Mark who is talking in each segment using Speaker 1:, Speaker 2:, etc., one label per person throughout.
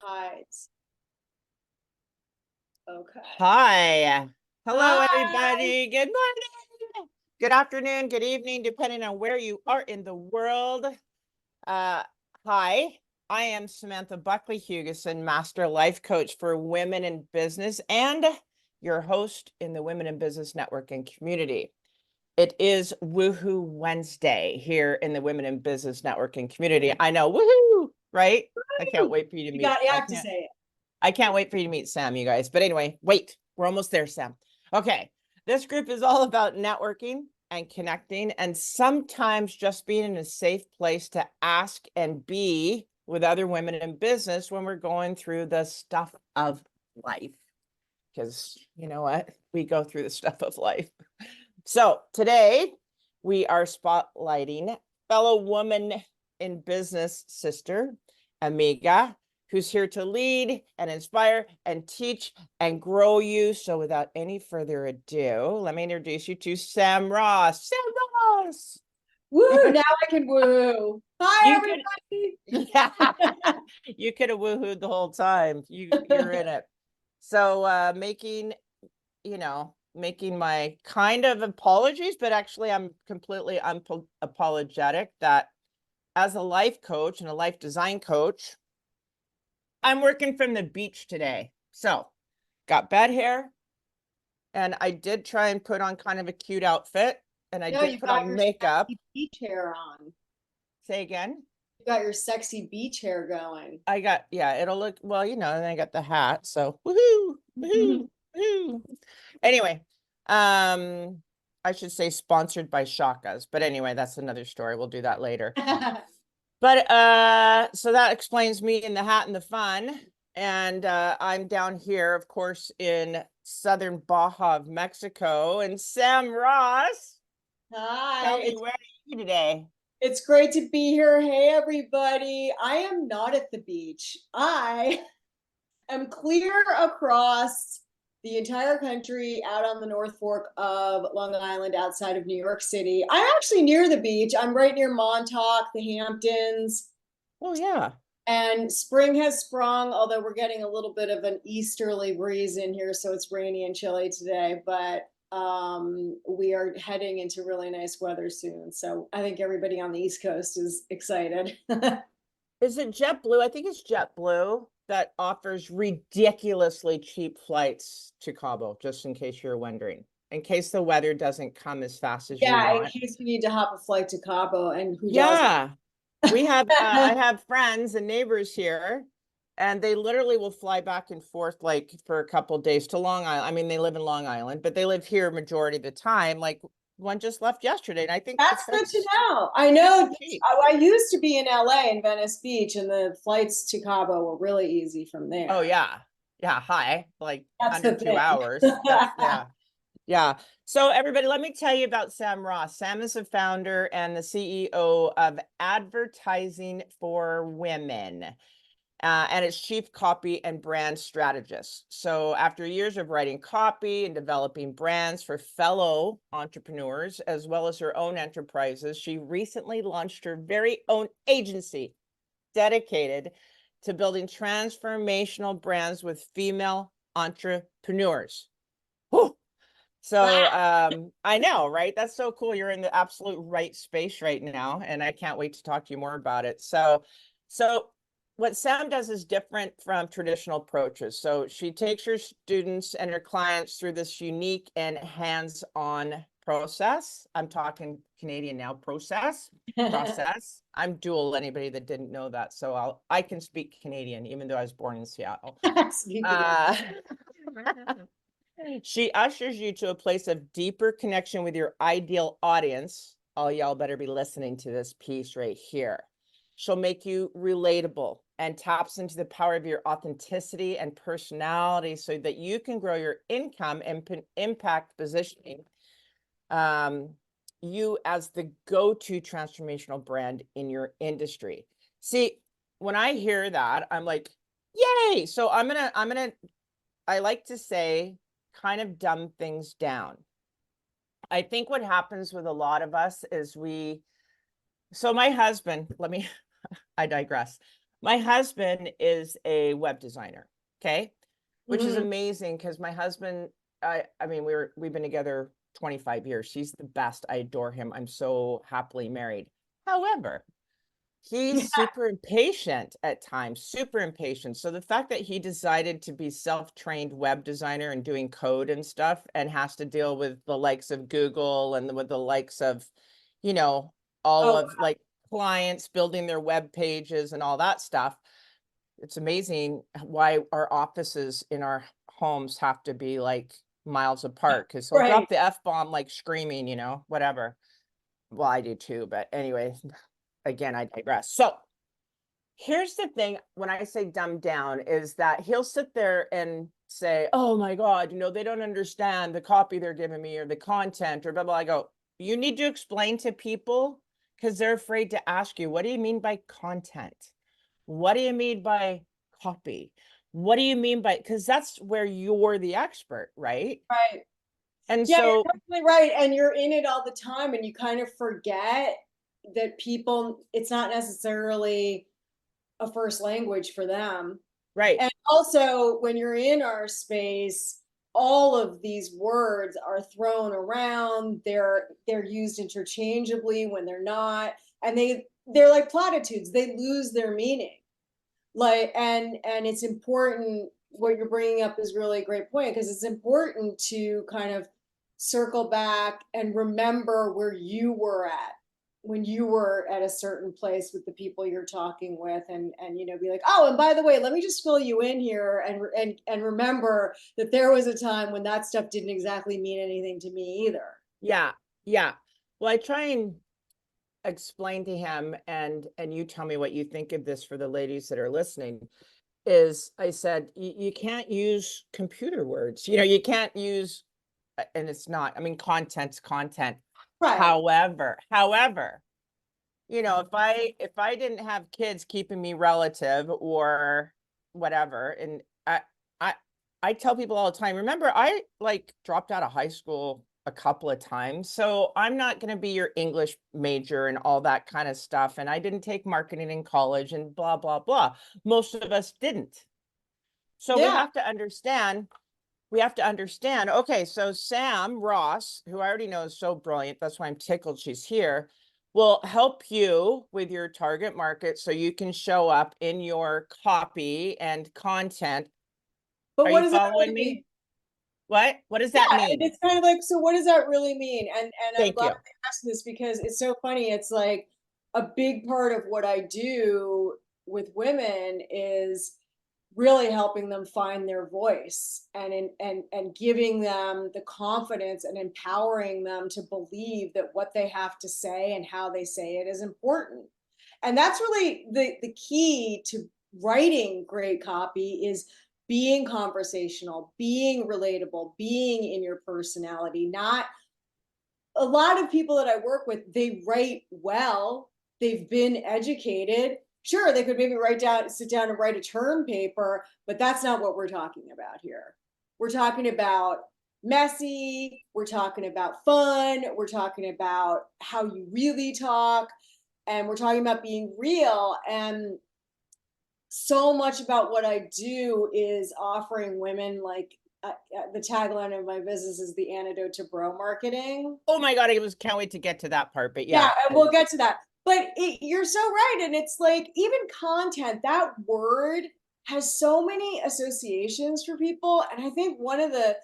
Speaker 1: Hides. Okay.
Speaker 2: Hi. Hello,
Speaker 1: Hi.
Speaker 2: everybody. Good morning. Good afternoon, good evening, depending on where you are in the world. Hi, I am Samantha Buckley-Hugessen, Master Life Coach for Women in Business and your host in the Women in Business Network and community. It is Woohoo Wednesday here in the Women in Business Network and community. I know, woohoo, right? I can't wait for you to meet.
Speaker 1: You have to say it.
Speaker 2: I can't wait for you to meet Sam, you guys. But anyway, wait, we're almost there, Sam. Okay, this group is all about networking and connecting, and sometimes just being in a safe place to ask and be with other women in business when we're going through the stuff of life. Because you know what? We go through the stuff of life. So today we are spotlighting fellow woman in business sister, Amiga, who's here to lead and inspire and teach and grow you. So without any further ado, let me introduce you to Sam Ross. Sam Ross.
Speaker 1: Woo, now I can woo. Hi, everybody.
Speaker 2: You could have woohooed the whole time. You're in it. So making my kind of apologies, but actually I'm completely unapologetic that as a life coach and a life design coach, I'm working from the beach today. So got bad hair, and I did try and put on kind of a cute outfit, and I did put on makeup.
Speaker 1: Beach hair on.
Speaker 2: Say again?
Speaker 1: You got your sexy beach hair going.
Speaker 2: It'll look, well, and then I got the hat, so woohoo, woohoo, woohoo. Anyway, I should say sponsored by Shakas, but anyway, that's another story. We'll do that later. But so that explains me in the hat and the fun. And I'm down here, of course, in southern Baja of Mexico. And Sam Ross,
Speaker 1: Hi.
Speaker 2: tell me, where are you today?
Speaker 1: It's great to be here. Hey, everybody. I am not at the beach. I am clear across the entire country out on the North Fork of Long Island outside of New York City. I'm actually near the beach. I'm right near Montauk, the Hamptons.
Speaker 2: Oh, yeah.
Speaker 1: And spring has sprung, although we're getting a little bit of an easterly breeze in here, so it's rainy and chilly today. But we are heading into really nice weather soon. So I think everybody on the East Coast is excited.
Speaker 2: Is it JetBlue? I think it's JetBlue that offers ridiculously cheap flights to Cabo, just in case you're wondering, in case the weather doesn't come as fast as you want.
Speaker 1: In case you need to hop a flight to Cabo, and who
Speaker 2: doesn't? We have, I have friends and neighbors here, and they literally will fly back and forth like for a couple of days to Long Island. I mean, they live in Long Island, but they live here majority of the time. Like one just left yesterday, and I think
Speaker 1: that's good to know. I know. I used to be in LA in Venice Beach, and the flights to Cabo were really easy from there.
Speaker 2: Oh yeah, hi, like
Speaker 1: that's
Speaker 2: under 2 hours. Yeah. So everybody, let me tell you about Sam Ross. Sam is the founder and the CEO of Advertising for Women. And it's chief copy and brand strategist. So after years of writing copy and developing brands for fellow entrepreneurs, as well as her own enterprises, she recently launched her very own agency dedicated to building transformational brands with female entrepreneurs. Whew. So I know, right? That's so cool. You're in the absolute right space right now, and I can't wait to talk to you more about it. So what Sam does is different from traditional approaches. So she takes her students and her clients through this unique and hands-on process. I'm talking Canadian now, process. I'm dual, anybody that didn't know that. So I can speak Canadian, even though I was born in Seattle. She ushers you to a place of deeper connection with your ideal audience. All y'all better be listening to this piece right here. She'll make you relatable and taps into the power of your authenticity and personality so that you can grow your income and impact positioning you as the go-to transformational brand in your industry. See, when I hear that, I'm like, yay. So I like to say, kind of dumb things down. I think what happens with a lot of us is so my husband, I digress. My husband is a web designer, okay? Which is
Speaker 1: Mhm.
Speaker 2: amazing because my husband, I mean, we've been together 25 years. He's the best. I adore him. I'm so happily married. However, he's super impatient at times, super impatient. So the fact that he decided to be self-trained web designer and doing code and stuff and has to deal with the likes of Google and with the likes of, you know, all
Speaker 1: Oh,
Speaker 2: of like clients building their web pages and all that stuff. It's amazing why our offices in our homes have to be like miles apart because he'll
Speaker 1: right.
Speaker 2: drop the F-bomb like screaming, whatever. Well, I do too, but anyway, again, I digress. So here's the thing when I say dumb down is that he'll sit there and say, oh my God, they don't understand the copy they're giving me or the content or blah, blah. I go, you need to explain to people because they're afraid to ask you, what do you mean by content? What do you mean by copy? What do you mean by, because that's where you're the expert, right?
Speaker 1: Right.
Speaker 2: And
Speaker 1: Yeah, you're
Speaker 2: so,
Speaker 1: definitely right. And you're in it all the time and you kind of forget that people, it's not necessarily a first language for them.
Speaker 2: right.
Speaker 1: And also, when you're in our space, all of these words are thrown around. They're used interchangeably when they're not, and they're like platitudes. They lose their meaning. Like, and it's important. What you're bringing up is really a great point because it's important to kind of circle back and remember where you were at when you were at a certain place with the people you're talking with, and be like, oh, and by the way, let me just fill you in here, and remember that there was a time when that stuff didn't exactly mean anything to me either.
Speaker 2: Yeah. Yeah. Well, I try and explain to him, and you tell me what you think of this for the ladies that are listening, is I said, you can't use computer words. You can't use, and it's not, I mean, content's content.
Speaker 1: Right.
Speaker 2: However, if I didn't have kids keeping me relative or whatever, and I I tell people all the time, remember, I like dropped out of high school a couple of times. So I'm not going to be your English major and all that kind of stuff. And I didn't take marketing in college and blah, blah, blah. Most of us didn't. So
Speaker 1: Yeah.
Speaker 2: we have to understand, okay, so Sam Ross, who I already know is so brilliant, that's why I'm tickled she's here, will help you with your target market so you can show up in your copy and content.
Speaker 1: But
Speaker 2: Are
Speaker 1: what
Speaker 2: you
Speaker 1: does that
Speaker 2: following
Speaker 1: really
Speaker 2: me?
Speaker 1: mean?
Speaker 2: What does that
Speaker 1: Yeah, and
Speaker 2: mean?
Speaker 1: it's kind of like, so what does that really mean? And I'm
Speaker 2: Thank
Speaker 1: glad
Speaker 2: you.
Speaker 1: they asked this because it's so funny. It's like a big part of what I do with women is really helping them find their voice, and giving them the confidence and empowering them to believe that what they have to say and how they say it is important. And that's really the key to writing great copy is being conversational, being relatable, being in your personality. Not a lot of people that I work with, they write well, they've been educated. Sure, they could maybe sit down and write a term paper, but that's not what we're talking about here. We're talking about messy, we're talking about fun, we're talking about how you really talk, and we're talking about being real. And so much about what I do is offering women like the tagline of my business is the antidote to bro marketing.
Speaker 2: Oh my God, can't wait to get to that part, but
Speaker 1: Yeah,
Speaker 2: yeah.
Speaker 1: and we'll get to that. But you're so right. And it's like, even content, that word has so many associations for people. And I think one of the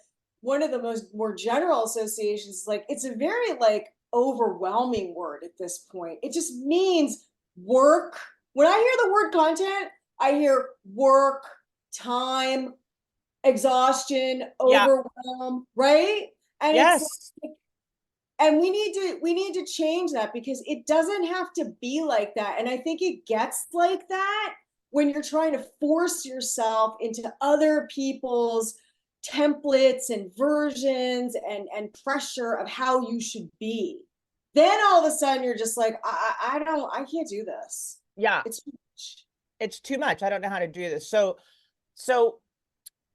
Speaker 1: most more general associations is like, it's a very like overwhelming word at this point. It just means work. When I hear the word content, I hear work, time, exhaustion,
Speaker 2: Yeah.
Speaker 1: overwhelm, right? And it's
Speaker 2: Yes.
Speaker 1: like, and we need to change that because it doesn't have to be like that. And I think it gets like that when you're trying to force yourself into other people's templates and versions, and pressure of how you should be. Then all of a sudden you're just like, I can't do this.
Speaker 2: Yeah.
Speaker 1: It's too much.
Speaker 2: It's too much. I don't know how to do this. So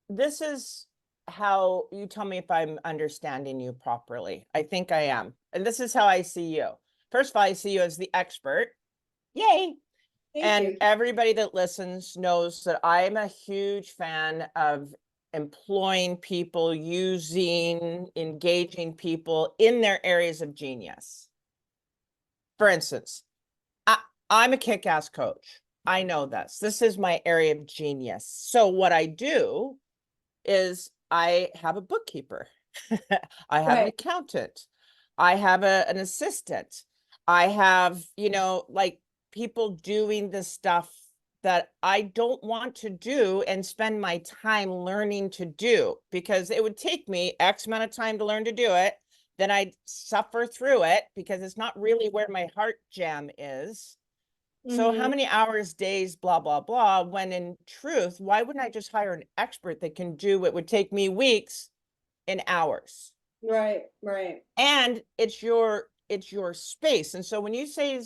Speaker 2: this is how you tell me if I'm understanding you properly. I think I am. And this is how I see you. First of all, I see you as the expert. Yay.
Speaker 1: Thank
Speaker 2: And
Speaker 1: you.
Speaker 2: everybody that listens knows that I'm a huge fan of employing people, engaging people in their areas of genius. For instance, I'm a kick-ass coach. I know this. This is my area of genius. So what I do is I have a bookkeeper. I have an
Speaker 1: Right.
Speaker 2: accountant. I have an assistant. I have, like people doing the stuff that I don't want to do and spend my time learning to do, because it would take me X amount of time to learn to do it. Then I'd suffer through it because it's not really where my heart jam is. So how
Speaker 1: Mm-hmm.
Speaker 2: many hours, days, blah, blah, blah, when in truth, why wouldn't I just hire an expert that can do what would take me weeks in hours?
Speaker 1: Right. Right.
Speaker 2: And it's your space. And so when you say,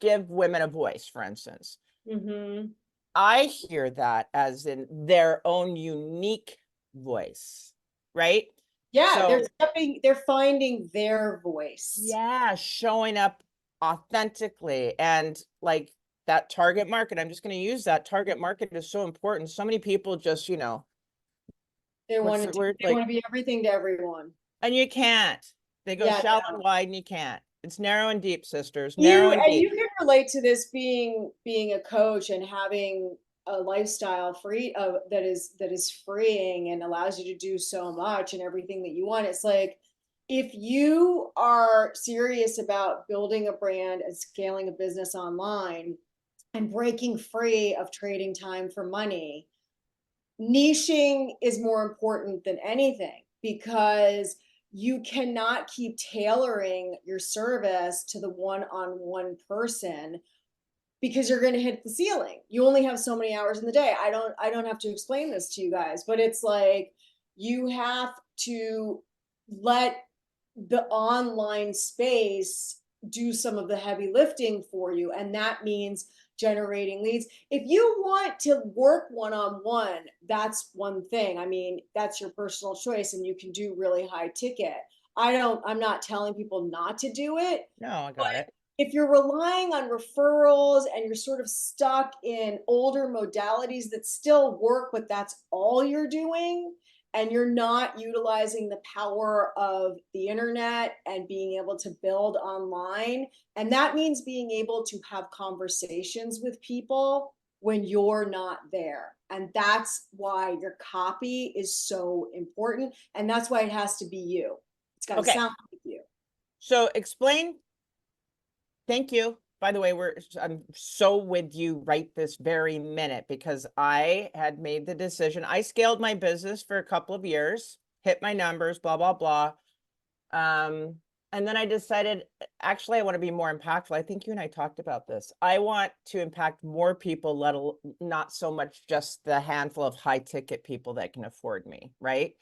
Speaker 2: give women a voice, for instance,
Speaker 1: Mm-hmm.
Speaker 2: I hear that as in their own unique voice, right?
Speaker 1: Yeah,
Speaker 2: So
Speaker 1: they're finding their voice.
Speaker 2: yeah, showing up authentically, and like that target market. I'm just going to use that target market is so important. So many people just, what's the word?
Speaker 1: They want
Speaker 2: Like,
Speaker 1: to be everything to everyone.
Speaker 2: and you can't. They go
Speaker 1: Yeah,
Speaker 2: shallow and
Speaker 1: no.
Speaker 2: wide and you can't. It's narrow and deep, sisters. Narrow and
Speaker 1: You
Speaker 2: deep.
Speaker 1: can relate to this being a coach and having a lifestyle that is freeing and allows you to do so much and everything that you want. It's like if you are serious about building a brand and scaling a business online and breaking free of trading time for money, niching is more important than anything because you cannot keep tailoring your service to the one-on-one person because you're going to hit the ceiling. You only have so many hours in the day. I don't have to explain this to you guys, but it's like you have to let the online space do some of the heavy lifting for you, and that means generating leads. If you want to work one on one, that's one thing. I mean, that's your personal choice and you can do really high ticket. I'm not telling people not to do it,
Speaker 2: No, I got it.
Speaker 1: if you're relying on referrals and you're sort of stuck in older modalities that still work, but that's all you're doing, and you're not utilizing the power of the internet and being able to build online, and that means being able to have conversations with people when you're not there. And that's why your copy is so important. And that's why it has to be you. It's got to
Speaker 2: Okay.
Speaker 1: sound like you.
Speaker 2: So explain. Thank you. By the way, I'm so with you right this very minute, because I had made the decision. I scaled my business for a couple of years, hit my numbers, blah, blah, blah. And then I decided, actually, I want to be more impactful. I think you and I talked about this. I want to impact more people, not so much just the handful of high ticket people that can afford me, right?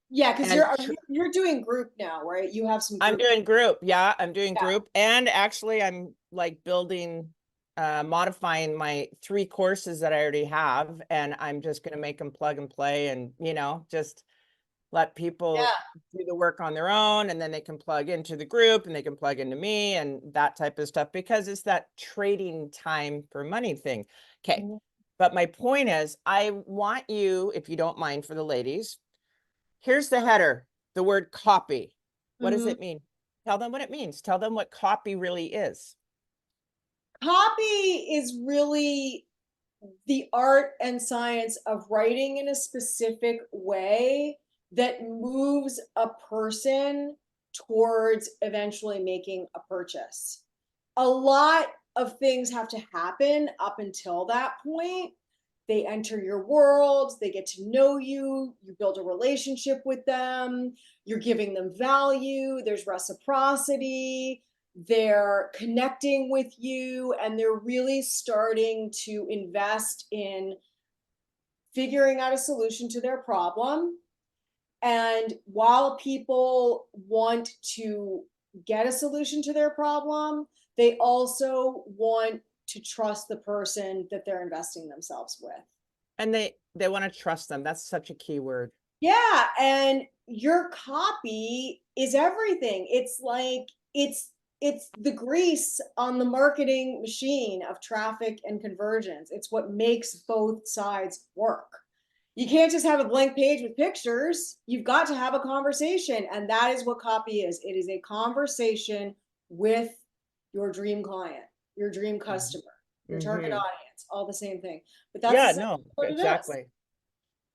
Speaker 1: Yeah, because
Speaker 2: And
Speaker 1: you're doing group now, right? You have some
Speaker 2: I'm
Speaker 1: group.
Speaker 2: doing group. Yeah, I'm doing
Speaker 1: Yeah.
Speaker 2: group. And actually I'm like modifying my 3 courses that I already have. And I'm just going to make them plug and play and, just let people
Speaker 1: Yeah.
Speaker 2: do the work on their own. And then they can plug into the group and they can plug into me and that type of stuff, because it's that trading time for money thing. Okay.
Speaker 1: Mhm.
Speaker 2: But my point is, I want you, if you don't mind, for the ladies, here's the header, the word copy. What does
Speaker 1: Mhm.
Speaker 2: it mean? Tell them what it means. Tell them what copy really is.
Speaker 1: Copy is really the art and science of writing in a specific way that moves a person towards eventually making a purchase. A lot of things have to happen up until that point. They enter your world, they get to know you, you build a relationship with them, you're giving them value, there's reciprocity, they're connecting with you, and they're really starting to invest in figuring out a solution to their problem. And while people want to get a solution to their problem, they also want to trust the person that they're investing themselves with.
Speaker 2: And they want to trust them. That's such a key word.
Speaker 1: Yeah, and your copy is everything. It's like it's it's the grease on the marketing machine of traffic and conversions. It's what makes both sides work. You can't just have a blank page with pictures. You've got to have a conversation. And that is what copy is. It is a conversation with your dream client, your dream customer, your target audience, all the same thing. But that's
Speaker 2: Yeah,
Speaker 1: essentially
Speaker 2: no,
Speaker 1: what it is.
Speaker 2: exactly.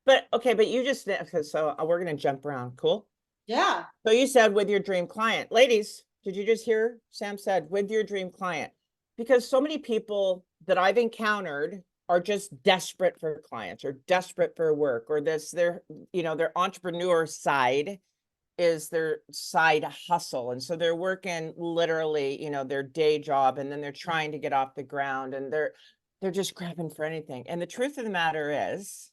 Speaker 2: But okay, but you just, okay, so we're going to jump around. Cool.
Speaker 1: Yeah.
Speaker 2: So you said with your dream client. Ladies, did you just hear Sam said with your dream client? Because so many people that I've encountered are just desperate for clients or desperate for work, or this their, their entrepreneur side is their side hustle. And so they're working literally, their day job, and then they're trying to get off the ground, and they're just grabbing for anything. And the truth of the matter is,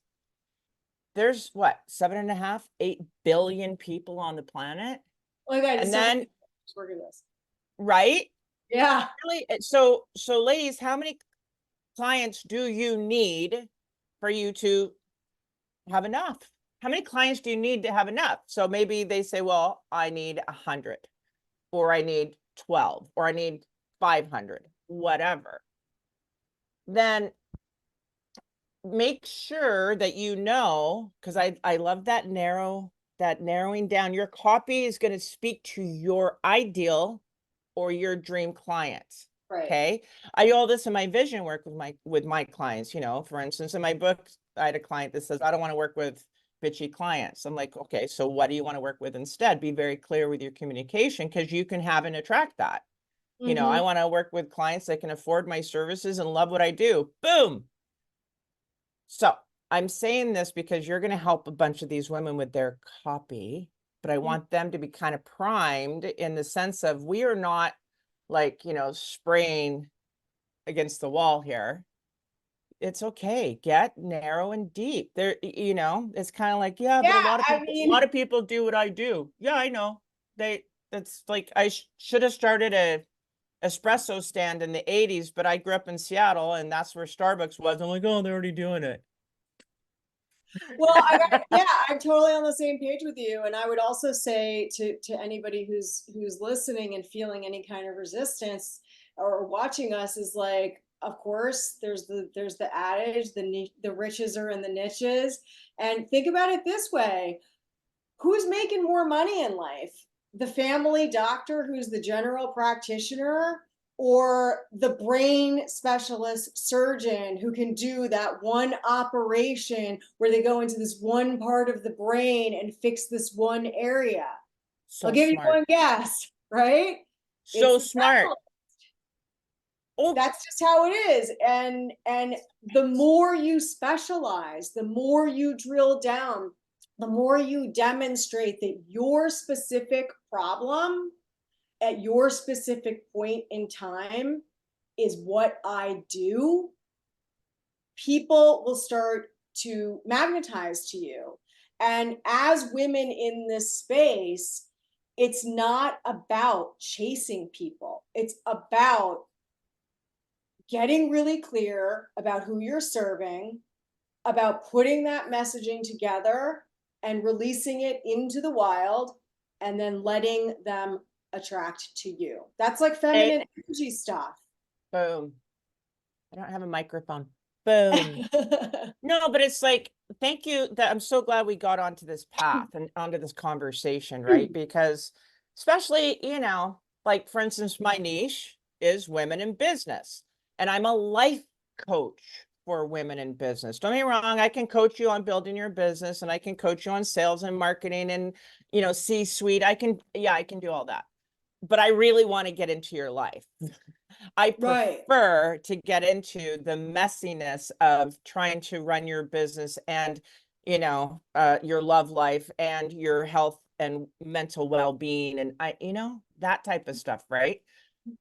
Speaker 2: there's what, 7.5, 8 billion people on the planet.
Speaker 1: Oh my God,
Speaker 2: And
Speaker 1: it's so
Speaker 2: then,
Speaker 1: working this.
Speaker 2: right?
Speaker 1: Yeah.
Speaker 2: Really, so ladies, how many clients do you need for you to have enough? How many clients do you need to have enough? So maybe they say, well, I need 100, or I need 12, or I need 500, whatever. Then make sure that because I love that narrowing down. Your copy is going to speak to your ideal or your dream clients.
Speaker 1: Right.
Speaker 2: Okay. I do all this in my vision work with my clients. For instance, in my book, I had a client that says, I don't want to work with bitchy clients. I'm like, okay, so what do you want to work with instead? Be very clear with your communication, because you can have and attract that. I want to work with clients that can afford my services and love what I do. Boom. So I'm saying this because you're going to help a bunch of these women with their copy, but I want them to be kind of primed in the sense of, we are not like, spraying against the wall here. It's okay. Get narrow and deep. There, it's kind of like, yeah, but
Speaker 1: Yeah,
Speaker 2: a lot of people do what I do. Yeah, I know. That's like, I should have started a espresso stand in the 80s, but I grew up in Seattle, and that's where Starbucks was. I'm like, oh, they're already doing it.
Speaker 1: well, I'm totally on the same page with you. And I would also say to anybody who's listening and feeling any kind of resistance or watching us, is like, of course, there's the adage, the riches are in the niches. And think about it this way: who's making more money in life? The family doctor who's the general practitioner, or the brain specialist surgeon who can do that one operation where they go into this one part of the brain and fix this one area? I'll
Speaker 2: So
Speaker 1: give you
Speaker 2: smart.
Speaker 1: one guess, right?
Speaker 2: So
Speaker 1: It's
Speaker 2: smart. Oh,
Speaker 1: that's just how it is. And the more you specialize, the more you drill down, the more you demonstrate that your specific problem at your specific point in time is what I do, people will start to magnetize to you. And as women in this space, it's not about chasing people. It's about getting really clear about who you're serving, about putting that messaging together and releasing it into the wild, and then letting them attract to you. That's like feminine energy stuff.
Speaker 2: boom. I don't have a microphone. Boom. No, but it's like, thank you. I'm so glad we got onto this path and onto this conversation, right? Because especially, like for instance, my niche is women in business, and I'm a life coach for women in business. Don't get me wrong, I can coach you on building your business, and I can coach you on sales and marketing and, C-suite. I can do all that. But I really want to get into your life. I prefer to get into the messiness of trying to run your business and, your love life and your health and mental well-being, and that type of stuff, right?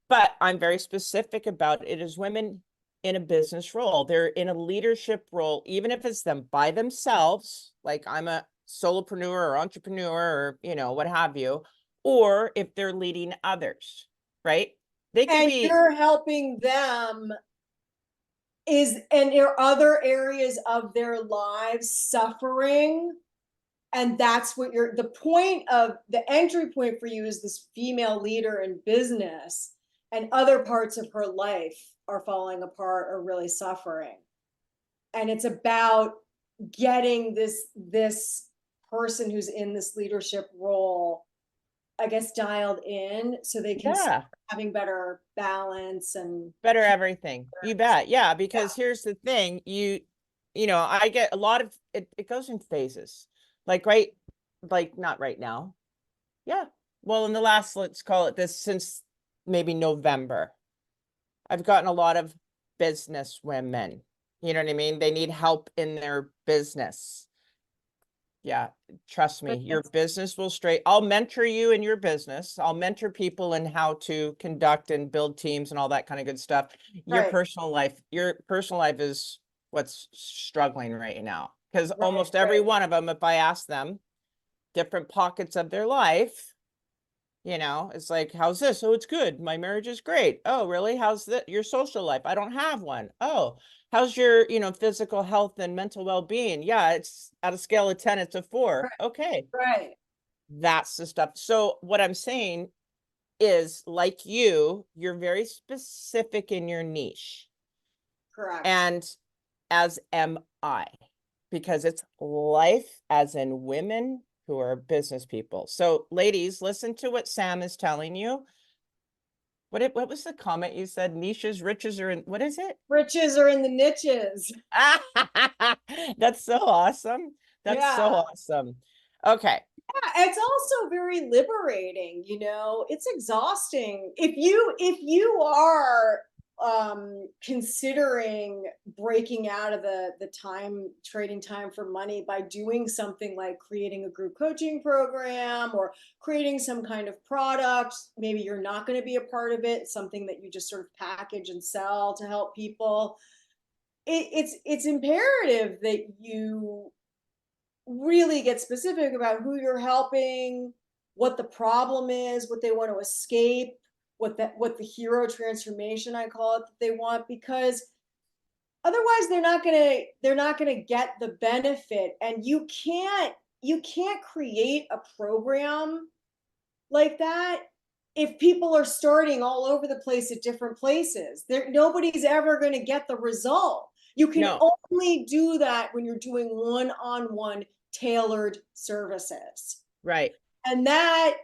Speaker 2: But I'm very specific about it is women in a business role. They're in a leadership role, even if it's them by themselves, like I'm a solopreneur or entrepreneur or, what have you, or if they're leading others, right? They could
Speaker 1: And
Speaker 2: be.
Speaker 1: you're helping them and there are other areas of their lives suffering And that's what the point of the entry point for you is this female leader in business, and other parts of her life are falling apart or really suffering. And it's about getting this person who's in this leadership role, I guess, dialed in so they can start
Speaker 2: Yeah.
Speaker 1: having better balance and
Speaker 2: Better everything. You bet. Yeah, because
Speaker 1: yeah,
Speaker 2: here's the thing, you know, I get a lot of it goes in phases. Like like not right now. Yeah. Well, in the last, let's call it this, since maybe November, I've gotten a lot of business women. You know what I mean? They need help in their business. Yeah, trust me, your business will straight. I'll mentor you in your business. I'll mentor people in how to conduct and build teams and all that kind of good stuff.
Speaker 1: right,
Speaker 2: Your personal life is what's struggling right now. Because
Speaker 1: right,
Speaker 2: almost every one of them, if I ask them different pockets of their life, you know, it's like, how's this? Oh, it's good. My marriage is great. Oh, really? How's your social life? I don't have one. Oh, how's your, physical health and mental well-being? Yeah, it's at a scale of 10, it's a 4.
Speaker 1: right,
Speaker 2: Okay.
Speaker 1: right,
Speaker 2: That's the stuff. So what I'm saying is, like you're very specific in your niche.
Speaker 1: correct.
Speaker 2: And as am I, because it's life as in women who are business people. So ladies, listen to what Sam is telling you. What was the comment you said? Niches, riches are in, what is it?
Speaker 1: Riches are in the niches.
Speaker 2: That's so awesome. That's so
Speaker 1: Yeah.
Speaker 2: awesome. Okay.
Speaker 1: Yeah, it's also very liberating, it's exhausting if you are considering breaking out of the time trading time for money by doing something like creating a group coaching program or creating some kind of product. Maybe you're not going to be a part of it, something that you just sort of package and sell to help people. It's imperative that you really get specific about who you're helping, what the problem is, what they want to escape, what the hero transformation, I call it, that they want, because otherwise they're not going to get the benefit. And you can't create a program like that if people are starting all over the place at different places. Nobody's ever going to get the result. You can
Speaker 2: No,
Speaker 1: only do that when you're doing one-on-one tailored services.
Speaker 2: right.
Speaker 1: And that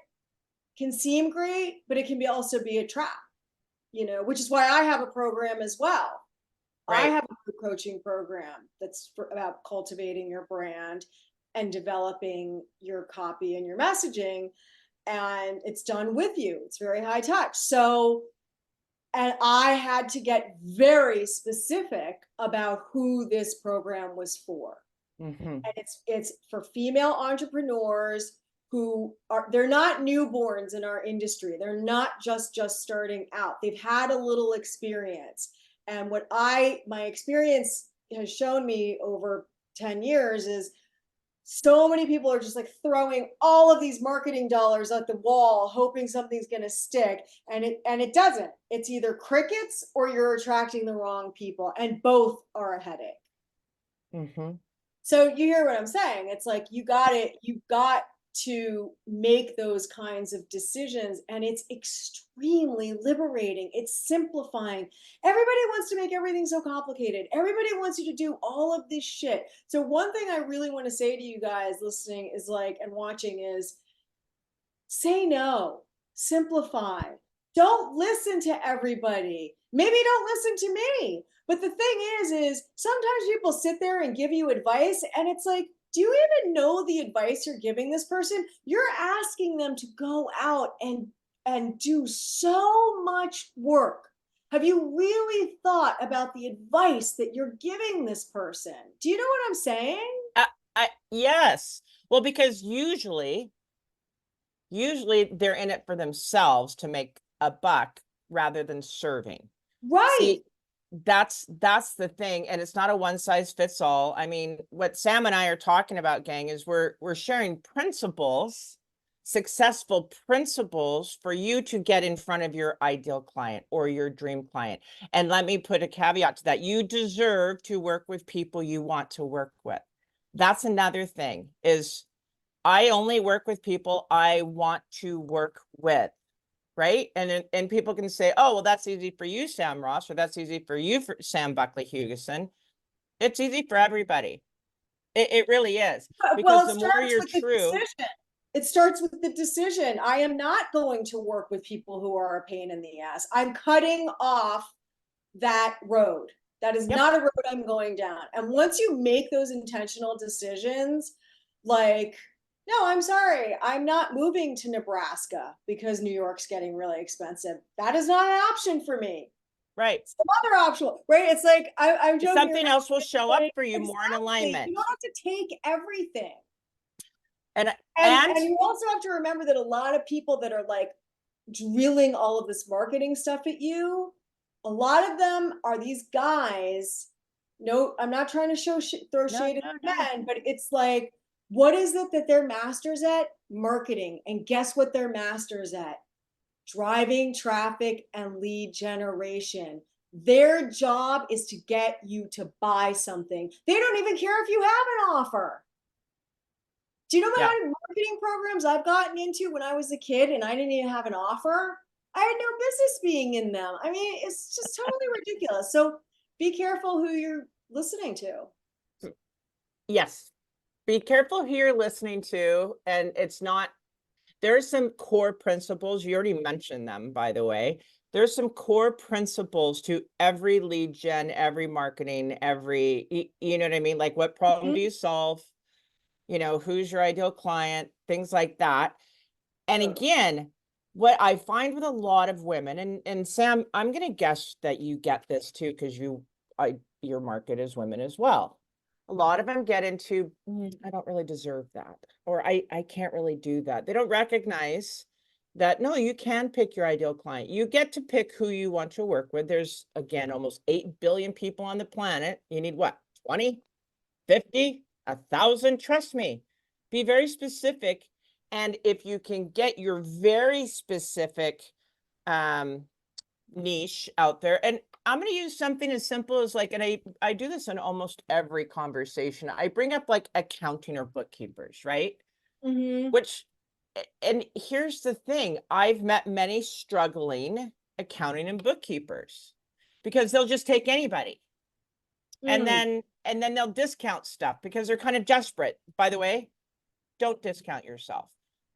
Speaker 1: can seem great, but it can also be a trap, which is why I have a program as well. I
Speaker 2: Right.
Speaker 1: have a group coaching program that's about cultivating your brand and developing your copy and your messaging, and it's done with you. It's very high touch. So, and I had to get very specific about who this program was for.
Speaker 2: Mm-hmm.
Speaker 1: And it's for female entrepreneurs who they're not newborns in our industry. They're not just starting out. They've had a little experience. And what my experience has shown me over 10 years is so many people are just like throwing all of these marketing dollars at the wall hoping something's going to stick, and it doesn't. It's either crickets or you're attracting the wrong people, and both are a headache.
Speaker 2: Mm-hmm.
Speaker 1: So you hear what I'm saying? It's like you've got to make those kinds of decisions, and it's extremely liberating. It's simplifying. Everybody wants to make everything so complicated. Everybody wants you to do all of this shit. So one thing I really want to say to you guys listening is like, and watching, is say no, simplify. Don't listen to everybody. Maybe don't listen to me. But the thing is sometimes people sit there and give you advice, and it's like, do you even know the advice you're giving this person? You're asking them to go out and do so much work. Have you really thought about the advice that you're giving this person? Do you know what I'm saying?
Speaker 2: Yes. Well, because usually they're in it for themselves to make a buck rather than serving.
Speaker 1: Right.
Speaker 2: See, that's the thing, and it's not a one size fits all. I mean, what Sam and I are talking about, gang, is we're sharing principles, successful principles for you to get in front of your ideal client or your dream client. And let me put a caveat to that. You deserve to work with people you want to work with. That's another thing, is I only work with people I want to work with. Right. And people can say, oh, well, that's easy for you, Sam Ross, or that's easy for you, for Sam Buckley-Hugessen. It's easy for everybody. It really is.
Speaker 1: Well,
Speaker 2: Because
Speaker 1: it
Speaker 2: the more
Speaker 1: starts
Speaker 2: you're
Speaker 1: with the
Speaker 2: true,
Speaker 1: decision. It starts with the decision. I am not going to work with people who are a pain in the ass. I'm cutting off that road. That is
Speaker 2: yep,
Speaker 1: not a road I'm going down. And once you make those intentional decisions, like, no, I'm sorry, I'm not moving to Nebraska because New York's getting really expensive. That is not an option for me.
Speaker 2: right.
Speaker 1: Some other option, right? It's like I'm joking
Speaker 2: Something
Speaker 1: around.
Speaker 2: else will show up
Speaker 1: Like,
Speaker 2: for you more in
Speaker 1: exactly. You
Speaker 2: alignment.
Speaker 1: don't have to take everything.
Speaker 2: And
Speaker 1: And you also have to remember that a lot of people that are like drilling all of this marketing stuff at you, a lot of them are these guys. No, I'm not trying to throw
Speaker 2: no,
Speaker 1: shade at
Speaker 2: no,
Speaker 1: the
Speaker 2: no.
Speaker 1: men, but it's like, what is it that they're masters at? Marketing. And guess what they're masters at? Driving traffic and lead generation. Their job is to get you to buy something. They don't even care if you have an offer. Do you know
Speaker 2: Yeah,
Speaker 1: how many marketing programs I've gotten into when I was a kid and I didn't even have an offer? I had no business being in them. I mean, it's just totally ridiculous. So be careful who you're listening to.
Speaker 2: yes. Be careful who you're listening to. And it's not, there's some core principles. You already mentioned them, by the way. There's some core principles to every lead gen, every marketing, you know what I mean? Like, what problem do
Speaker 1: Mhm.
Speaker 2: you solve? Who's your ideal client, things like that. And
Speaker 1: Totally.
Speaker 2: again, what I find with a lot of women, and Sam, I'm going to guess that you get this too, because your market is women as well. A lot of them get into, I don't really deserve that, or I can't really do that. They don't recognize that, no, you can pick your ideal client. You get to pick who you want to work with. There's, again, almost 8 billion people on the planet. You need what, 20? 50, 1,000, trust me. Be very specific. And if you can get your very specific um, niche out there, and I'm going to use something as simple as like, and I do this in almost every conversation. I bring up like accounting or bookkeepers, right?
Speaker 1: Mm-hmm.
Speaker 2: Which, and here's the thing, I've met many struggling accounting and bookkeepers because they'll just take anybody and
Speaker 1: Mm.
Speaker 2: then they'll discount stuff because they're kind of desperate. By the way, don't discount yourself.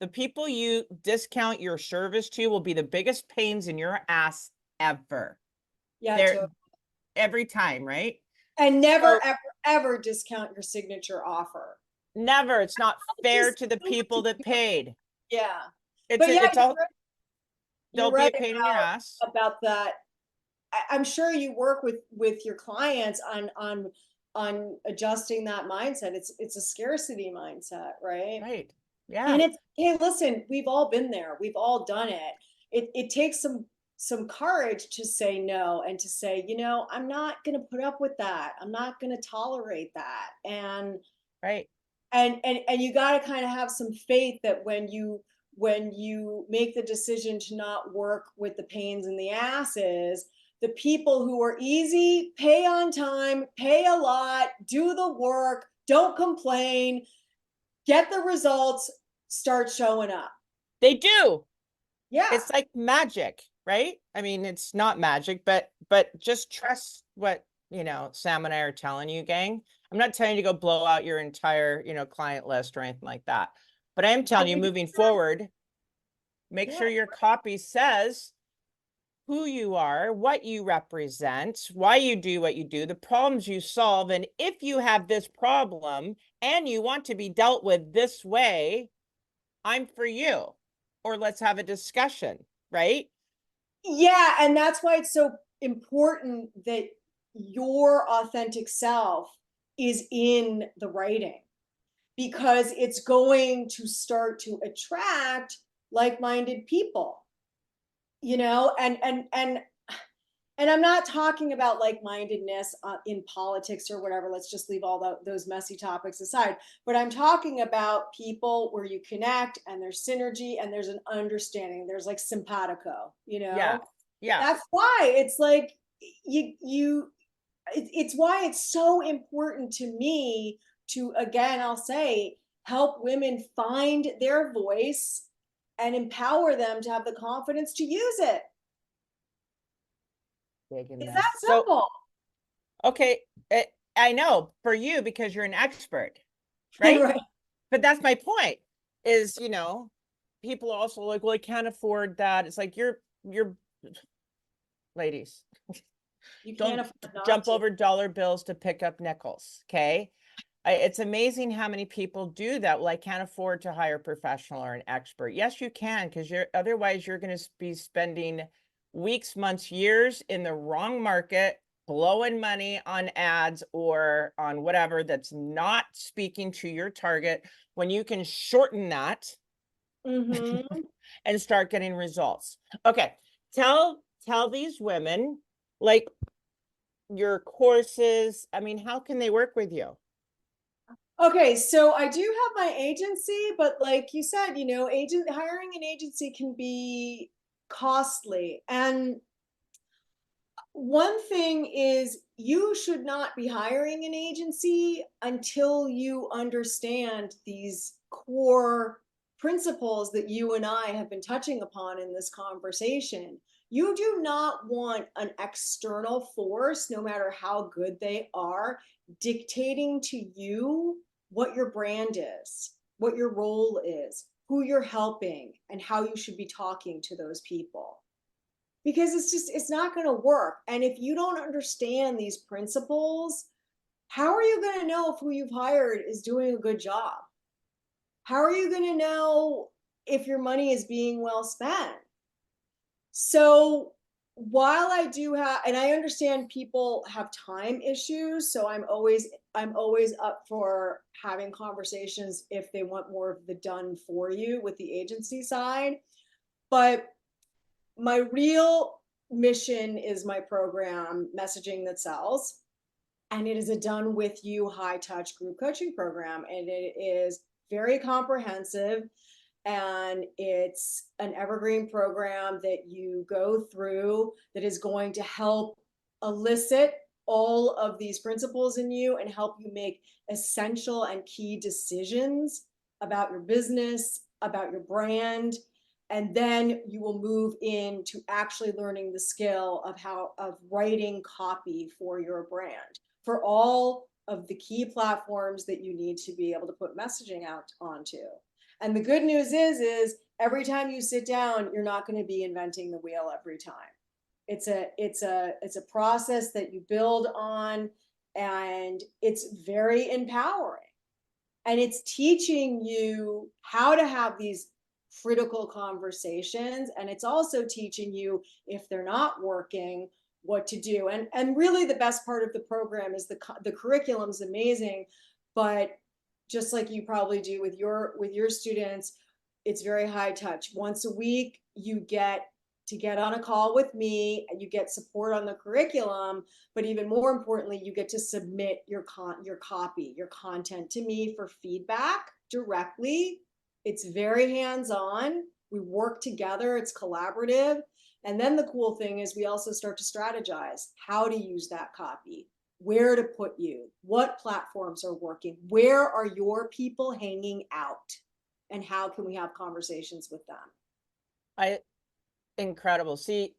Speaker 2: The people you discount your service to will be the biggest pains in your ass ever.
Speaker 1: Yeah,
Speaker 2: They're
Speaker 1: totally.
Speaker 2: every time, right?
Speaker 1: And never,
Speaker 2: So
Speaker 1: ever, ever discount your signature offer.
Speaker 2: never. It's not fair
Speaker 1: Just
Speaker 2: to the
Speaker 1: do it to
Speaker 2: people that
Speaker 1: do it.
Speaker 2: paid.
Speaker 1: Yeah.
Speaker 2: It's
Speaker 1: But yeah,
Speaker 2: it's all
Speaker 1: you're
Speaker 2: they'll be
Speaker 1: right
Speaker 2: a pain in your ass.
Speaker 1: about that. I'm sure you work with your clients on adjusting that mindset. It's a scarcity mindset, right?
Speaker 2: Right. Yeah.
Speaker 1: And it's, hey, listen, we've all been there. We've all done it. It takes some courage to say no and to say, I'm not going to put up with that. I'm not going to tolerate that.
Speaker 2: Right.
Speaker 1: And you got to kind of have some faith that when you make the decision to not work with the pains in the asses, the people who are easy, pay on time, pay a lot, do the work, don't complain, get the results, start showing up.
Speaker 2: They do.
Speaker 1: Yeah.
Speaker 2: It's like magic, right? I mean, it's not magic, but just trust what, Sam and I are telling you, gang. I'm not telling you to go blow out your entire, client list or anything like that. But I am telling you, moving forward, make
Speaker 1: Yeah.
Speaker 2: sure your copy says who you are, what you represent, why you do what you do, the problems you solve. And if you have this problem and you want to be dealt with this way, I'm for you. Or let's have a discussion, right?
Speaker 1: Yeah, and that's why it's so important that your authentic self is in the writing, because it's going to start to attract like-minded people, and I'm not talking about like-mindedness in politics or whatever. Let's just leave all those messy topics aside. But I'm talking about people where you connect and there's synergy and there's an understanding. There's like simpatico,
Speaker 2: Yeah. Yeah.
Speaker 1: That's why it's like it's why it's so important to me to, again, I'll say, help women find their voice and empower them to have the confidence to use it.
Speaker 2: Big in
Speaker 1: It's
Speaker 2: this.
Speaker 1: that
Speaker 2: So,
Speaker 1: simple.
Speaker 2: okay, I know for you because you're an expert, right?
Speaker 1: Right.
Speaker 2: But that's my point is, people are also like, well, I can't afford that. It's like you're ladies,
Speaker 1: You can't
Speaker 2: don't
Speaker 1: afford not
Speaker 2: jump
Speaker 1: to.
Speaker 2: over dollar bills to pick up nickels. Okay. It's amazing how many people do that. Well, I can't afford to hire a professional or an expert. Yes, you can, because otherwise you're going to be spending weeks, months, years in the wrong market, blowing money on ads or on whatever that's not speaking to your target when you can shorten that
Speaker 1: Mm-hmm.
Speaker 2: and start getting results. Okay. Tell these women like your courses. I mean, how can they work with you?
Speaker 1: Okay, so I do have my agency, but like you said, agent hiring an agency can be costly. And one thing is you should not be hiring an agency until you understand these core principles that you and I have been touching upon in this conversation. You do not want an external force, no matter how good they are, dictating to you what your brand is, what your role is, who you're helping, and how you should be talking to those people, because it's not going to work. And if you don't understand these principles, how are you going to know if who you've hired is doing a good job? How are you going to know if your money is being well spent? So while I do have, and I understand people have time issues, so I'm always up for having conversations if they want more of the done for you with the agency side. But my real mission is my program, Messaging That Sells. And it is a done with you high touch group coaching program. And it is very comprehensive. And it's an evergreen program that you go through that is going to help elicit all of these principles in you and help you make essential and key decisions about your business, about your brand. And then you will move into actually learning the skill of writing copy for your brand for all of the key platforms that you need to be able to put messaging out onto. And the good news is every time you sit down, you're not going to be inventing the wheel every time. It's a process that you build on, and it's very empowering. And it's teaching you how to have these critical conversations, and it's also teaching you, if they're not working, what to do. And really the best part of the program is the curriculum's amazing, but just like you probably do with your students, it's very high touch. Once a week you get to get on a call with me, and you get support on the curriculum, but even more importantly, you get to submit your copy, your content to me for feedback directly. It's very hands-on. We work together, it's collaborative. And then the cool thing is we also start to strategize how to use that copy, where to put you, what platforms are working, where are your people hanging out, and how can we have conversations with them.
Speaker 2: Incredible. See,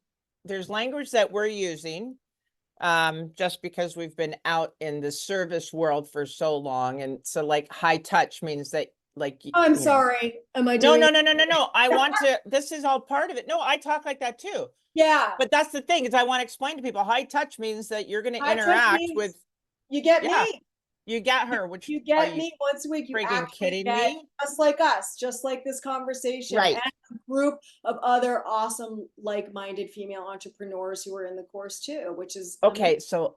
Speaker 2: there's language that we're using just because we've been out in the service world for so long. And so like high touch means that like,
Speaker 1: I'm sorry. Am I
Speaker 2: no,
Speaker 1: doing
Speaker 2: no,
Speaker 1: it?
Speaker 2: no, no, no, no. I want to, this is all part of it. No, I talk like that too.
Speaker 1: Yeah.
Speaker 2: But that's the thing is I want to explain to people high touch means that you're going to
Speaker 1: High touch
Speaker 2: interact
Speaker 1: means
Speaker 2: with,
Speaker 1: you get
Speaker 2: yeah,
Speaker 1: me.
Speaker 2: you get her, which
Speaker 1: You
Speaker 2: are
Speaker 1: get
Speaker 2: you
Speaker 1: me once a week. You
Speaker 2: friggin'
Speaker 1: actually
Speaker 2: kidding
Speaker 1: get
Speaker 2: me?
Speaker 1: just like us, just like this conversation,
Speaker 2: Right.
Speaker 1: and a group of other awesome, like-minded female entrepreneurs who are in the course too, which is amazing.
Speaker 2: Okay. So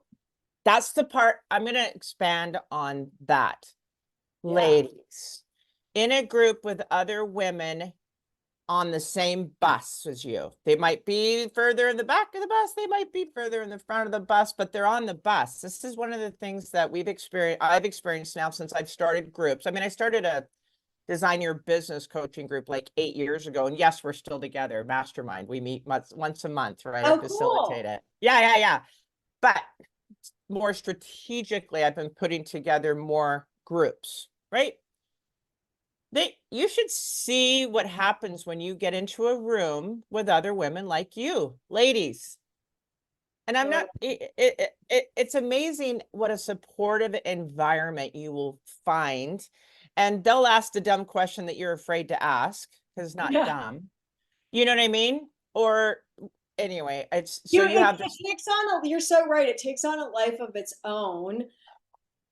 Speaker 2: that's the part I'm going to expand on that.
Speaker 1: Yeah.
Speaker 2: Ladies, in a group with other women on the same bus as you. They might be further in the back of the bus, they might be further in the front of the bus, but they're on the bus. This is one of the things that I've experienced now since I've started groups. I mean, I started a design your business coaching group like 8 years ago. And yes, we're still together, mastermind. We meet once a month, right? I
Speaker 1: Oh,
Speaker 2: facilitate
Speaker 1: cool.
Speaker 2: it. Yeah. But more strategically, I've been putting together more groups, right? You should see what happens when you get into a room with other women like you, ladies. And I'm
Speaker 1: Uh,
Speaker 2: not, it's amazing what a supportive environment you will find. And they'll ask the dumb question that you're afraid to ask because it's not
Speaker 1: yeah.
Speaker 2: dumb. You know what I mean? Or anyway, it's so
Speaker 1: You
Speaker 2: you
Speaker 1: it,
Speaker 2: have
Speaker 1: it
Speaker 2: this.
Speaker 1: takes on a, you're so right. It takes on a life of its own.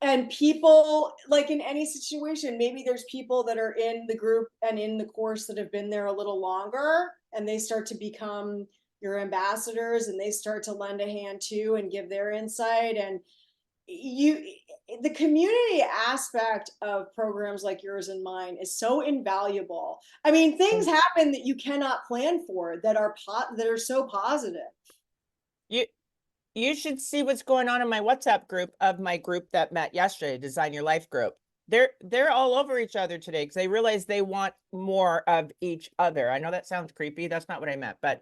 Speaker 1: And people, like in any situation, maybe there's people that are in the group and in the course that have been there a little longer, and they start to become your ambassadors, and they start to lend a hand too and give their insight. And you, the community aspect of programs like yours and mine is so invaluable. I mean, things happen that you cannot plan for that are that are so positive.
Speaker 2: You you should see what's going on in my WhatsApp group of my group that met yesterday, Design Your Life group. They're all over each other today because they realize they want more of each other. I know that sounds creepy. That's not what I meant, but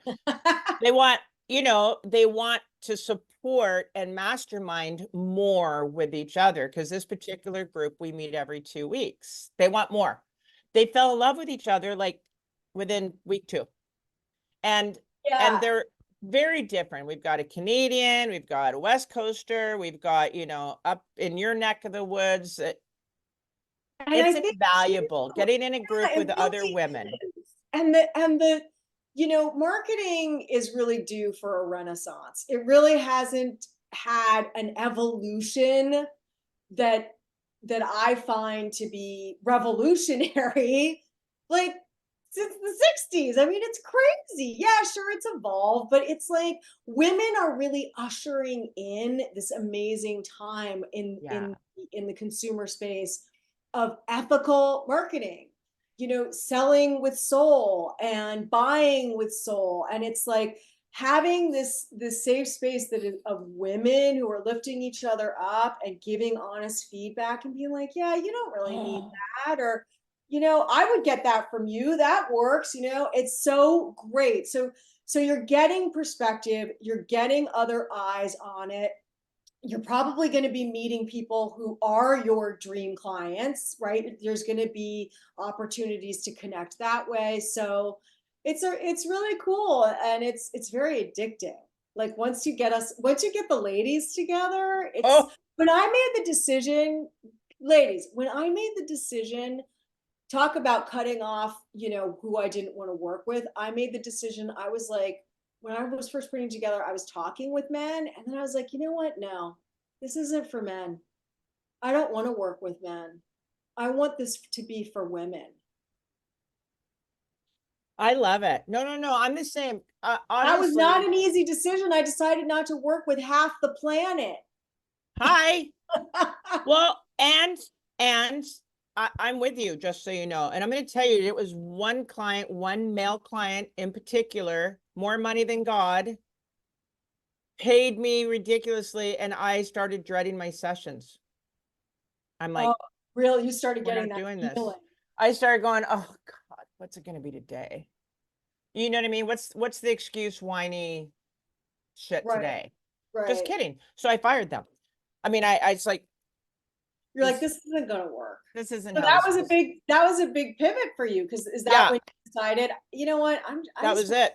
Speaker 2: they want, they want to support and mastermind more with each other because this particular group we meet every 2 weeks. They want more. They fell in love with each other like within week 2. And
Speaker 1: Yeah.
Speaker 2: they're very different. We've got a Canadian, we've got a West Coaster, we've got, up in your neck of the woods.
Speaker 1: And I
Speaker 2: It's
Speaker 1: think too,
Speaker 2: invaluable getting in a group
Speaker 1: yeah, it
Speaker 2: with other
Speaker 1: really
Speaker 2: women.
Speaker 1: is. And the marketing is really due for a renaissance. It really hasn't had an evolution that I find to be revolutionary, like since the 60s. I mean, it's crazy. Yeah, sure, it's evolved, but it's like women are really ushering in this amazing time
Speaker 2: Yeah.
Speaker 1: in the consumer space of ethical marketing. Selling with soul and buying with soul, and it's like having this safe space that is of women who are lifting each other up and giving honest feedback and being like, yeah, you don't really need
Speaker 2: Oh,
Speaker 1: that, or I would get that from you, that works. It's so great. So you're getting perspective, you're getting other eyes on it. You're probably going to be meeting people who are your dream clients, right? There's going to be opportunities to connect that way. So it's really cool, and it's very addicting. Like once you get the ladies together, it's
Speaker 2: oh,
Speaker 1: when I made the decision, ladies, when I made the decision, talk about cutting off, who I didn't want to work with. I made the decision. I was like, when I was first putting together, I was talking with men, and then I was like, you know what? No, this isn't for men. I don't want to work with men. I want this to be for women.
Speaker 2: I love it. No, no, no. I'm the same.
Speaker 1: That was not
Speaker 2: Honestly,
Speaker 1: an easy decision. I decided not to work with half the planet.
Speaker 2: hi. Well, and I'm with you, just so you know. And I'm going to tell you, it was one client, one male client in particular, more money than God, paid me ridiculously, and I started dreading my sessions. I'm
Speaker 1: Oh,
Speaker 2: like,
Speaker 1: really? You started
Speaker 2: we're
Speaker 1: getting
Speaker 2: not
Speaker 1: that
Speaker 2: doing this.
Speaker 1: feeling.
Speaker 2: I started going, oh God, what's it going to be today? You know what I mean? What's the excuse, whiny shit
Speaker 1: Right,
Speaker 2: today? Just
Speaker 1: right.
Speaker 2: kidding. So I fired them. I mean, I it's like
Speaker 1: You're like,
Speaker 2: this
Speaker 1: this isn't going to work.
Speaker 2: this isn't
Speaker 1: So
Speaker 2: how this is.
Speaker 1: that was a big pivot for you, because is that
Speaker 2: Yeah,
Speaker 1: when you decided, you know what, I
Speaker 2: that
Speaker 1: just
Speaker 2: was it.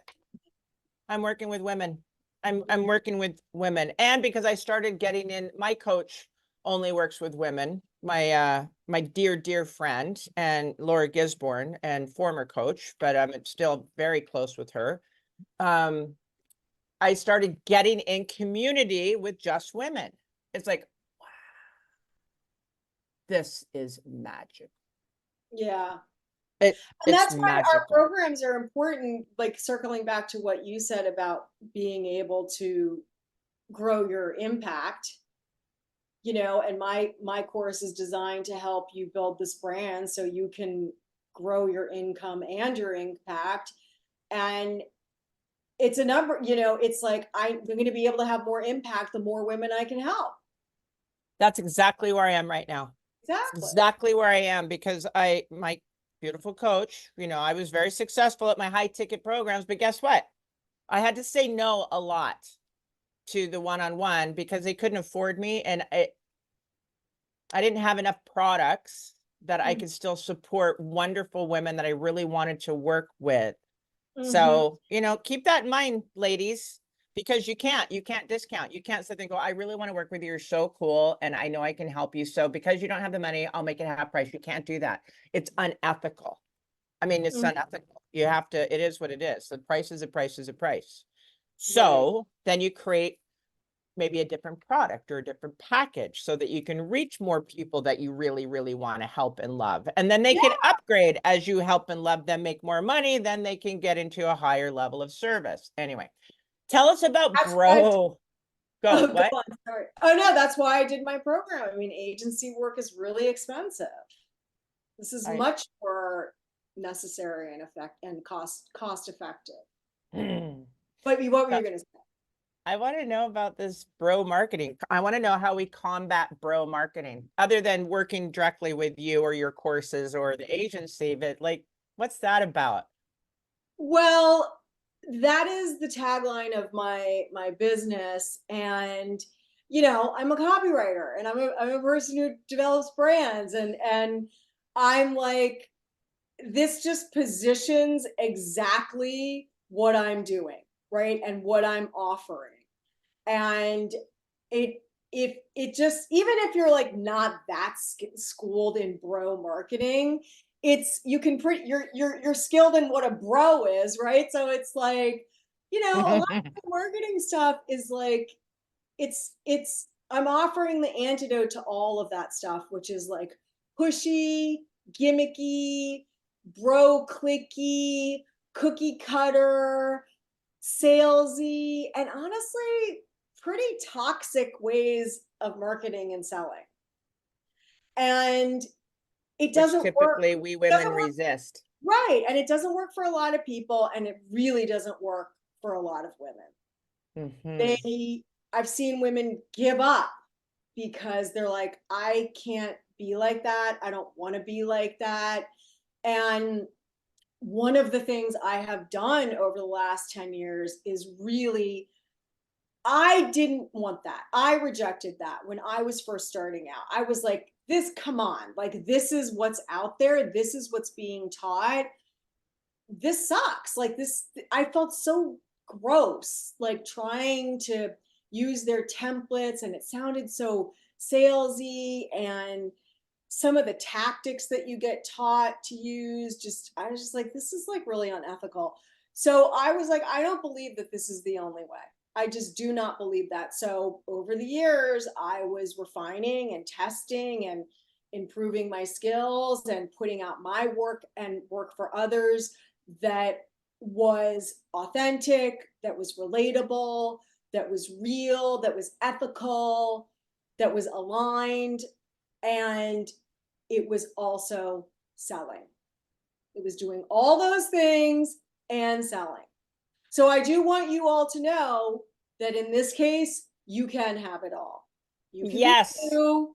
Speaker 2: I'm working with women. I'm working with women. And because I started getting in, my coach only works with women. My dear friend and Laura Gisborne, and former coach, but I'm still very close with her. Um, I started getting in community with just women. It's like, this is magic.
Speaker 1: yeah. And
Speaker 2: It's
Speaker 1: that's why our
Speaker 2: magical.
Speaker 1: programs are important, like circling back to what you said about being able to grow your impact. And my course is designed to help you build this brand so you can grow your income and your impact. And it's a number, it's like I'm going to be able to have more impact the more women I can help.
Speaker 2: That's exactly where I am right now. It's
Speaker 1: Exactly.
Speaker 2: exactly where I am because my beautiful coach, I was very successful at my high ticket programs, but guess what? I had to say no a lot to the one-on-one because they couldn't afford me, and I didn't have enough products that I could still support wonderful women that I really wanted to work with.
Speaker 1: Mm-hmm.
Speaker 2: So, you know, keep that in mind, ladies, because you can't discount. You can't sit there and go, I really want to work with you. You're so cool. And I know I can help you. So because you don't have the money, I'll make it half price. You can't do that. It's unethical. I mean, it's unethical. You have to, it is what it is. The price is a price is a price. So then you create maybe a different product or a different package so that you can reach more people that you really, really want to help and love. And then they can upgrade as you help and love them, make more money, then they can get into a higher level of service. Anyway, tell us about Bro. Go, what?
Speaker 1: Go on, sorry. Oh no, that's why I did my program. I mean, agency work is really expensive. This is much more necessary and cost effective. But what were you going to say?
Speaker 2: I want to know about this bro marketing. I want to know how we combat bro marketing other than working directly with you or your courses or the agency, but like, what's that about?
Speaker 1: Well, that is the tagline of my business. And, you know, I'm a copywriter and I'm a person who develops brands and I'm like, this just positions exactly what I'm doing, right? And what I'm offering. And it if it just, even if you're like not that schooled in bro marketing, it's, you can pretty, you're skilled in what a bro is, right? So it's like, you know, a lot of marketing stuff is like, it's I'm offering the antidote to all of that stuff, which is like pushy, gimmicky, bro clicky, cookie cutter, salesy, and honestly, pretty toxic ways of marketing and selling. And it
Speaker 2: Which
Speaker 1: doesn't work.
Speaker 2: typically we
Speaker 1: It
Speaker 2: women
Speaker 1: doesn't work,
Speaker 2: resist.
Speaker 1: right. And it doesn't work for a lot of people. And it really doesn't work for a lot of women. I've seen women give up because they're like, I can't be like that. I don't want to be like that. And one of the things I have done over the last 10 years is really, I didn't want that. I rejected that when I was first starting out. I was like, this, come on, like, this is what's out there. This is what's being taught. This sucks. Like, this, I felt so gross, like trying to use their templates, and it sounded so salesy, and some of the tactics that you get taught to use, just, I was just like, this is like really unethical. So I was like, I don't believe that this is the only way. I just do not believe that. So over the years, I was refining and testing and improving my skills and putting out my work and work for others that was authentic, that was relatable, that was real, that was ethical, that was aligned, and it was also selling. It was doing all those things and selling. So I do want you all to know that in this case, you can have it all. You can be you,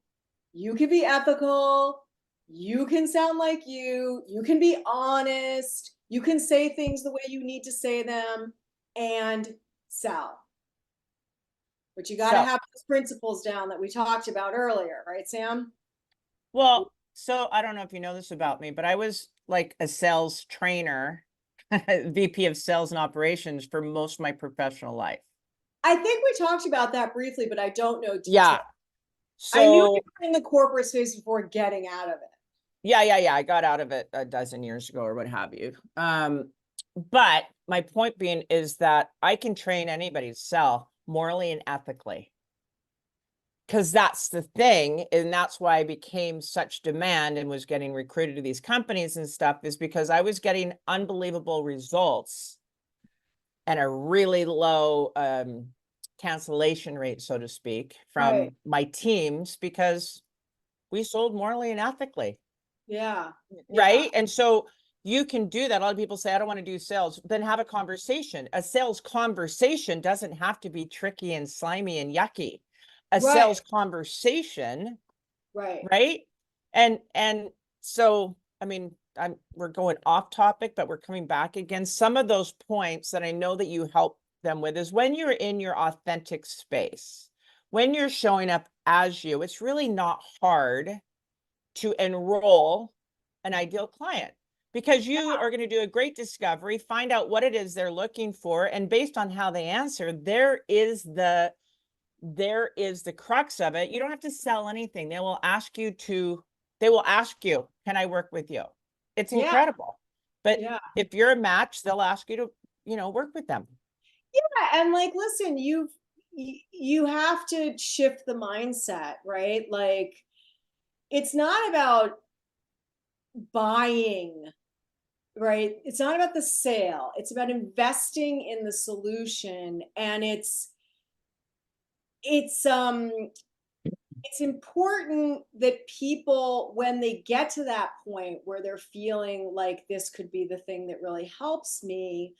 Speaker 1: you can be ethical, you can sound like you can be honest, you can say things the way you need to say them and sell. But you got to have those principles down that we talked about earlier, right, Sam?
Speaker 2: Well, so I don't know if you know this about me, but I was like a sales trainer, VP of sales and operations for most of my professional life.
Speaker 1: I think we talked about that briefly, but I don't know detail.
Speaker 2: Yeah.
Speaker 1: I knew you
Speaker 2: So
Speaker 1: were in the corporate space before getting out of it.
Speaker 2: yeah. I got out of it a dozen years ago or what have you. But my point being is that I can train anybody to sell morally and ethically. Because that's the thing, and that's why I became such demand and was getting recruited to these companies and stuff, is because I was getting unbelievable results and a really low cancellation rate, so to speak, from my teams because we sold morally and ethically.
Speaker 1: Yeah.
Speaker 2: Right. And so you can do that. A lot of people say, I don't want to do sales. Then have a conversation. A sales conversation doesn't have to be tricky and slimy and yucky. A sales conversation, right? And so, I mean, we're going off topic, but we're coming back again. Some of those points that I know that you help them with is when you're in your authentic space, when you're showing up as you, it's really not hard to enroll an ideal client, because you are going to do a great discovery, find out what it is they're looking for, and based on how they answer, there is the crux of it. You don't have to sell anything. They will ask you, can I work with you? It's
Speaker 1: Yeah.
Speaker 2: incredible. But
Speaker 1: Yeah.
Speaker 2: if you're a match, they'll ask you to, work with them.
Speaker 1: Yeah. And like, listen, you have to shift the mindset, right? Like, it's not about buying, right? It's not about the sale. It's about investing in the solution. And it's it's important that people, when they get to that point where they're feeling like this could be the thing that really helps me,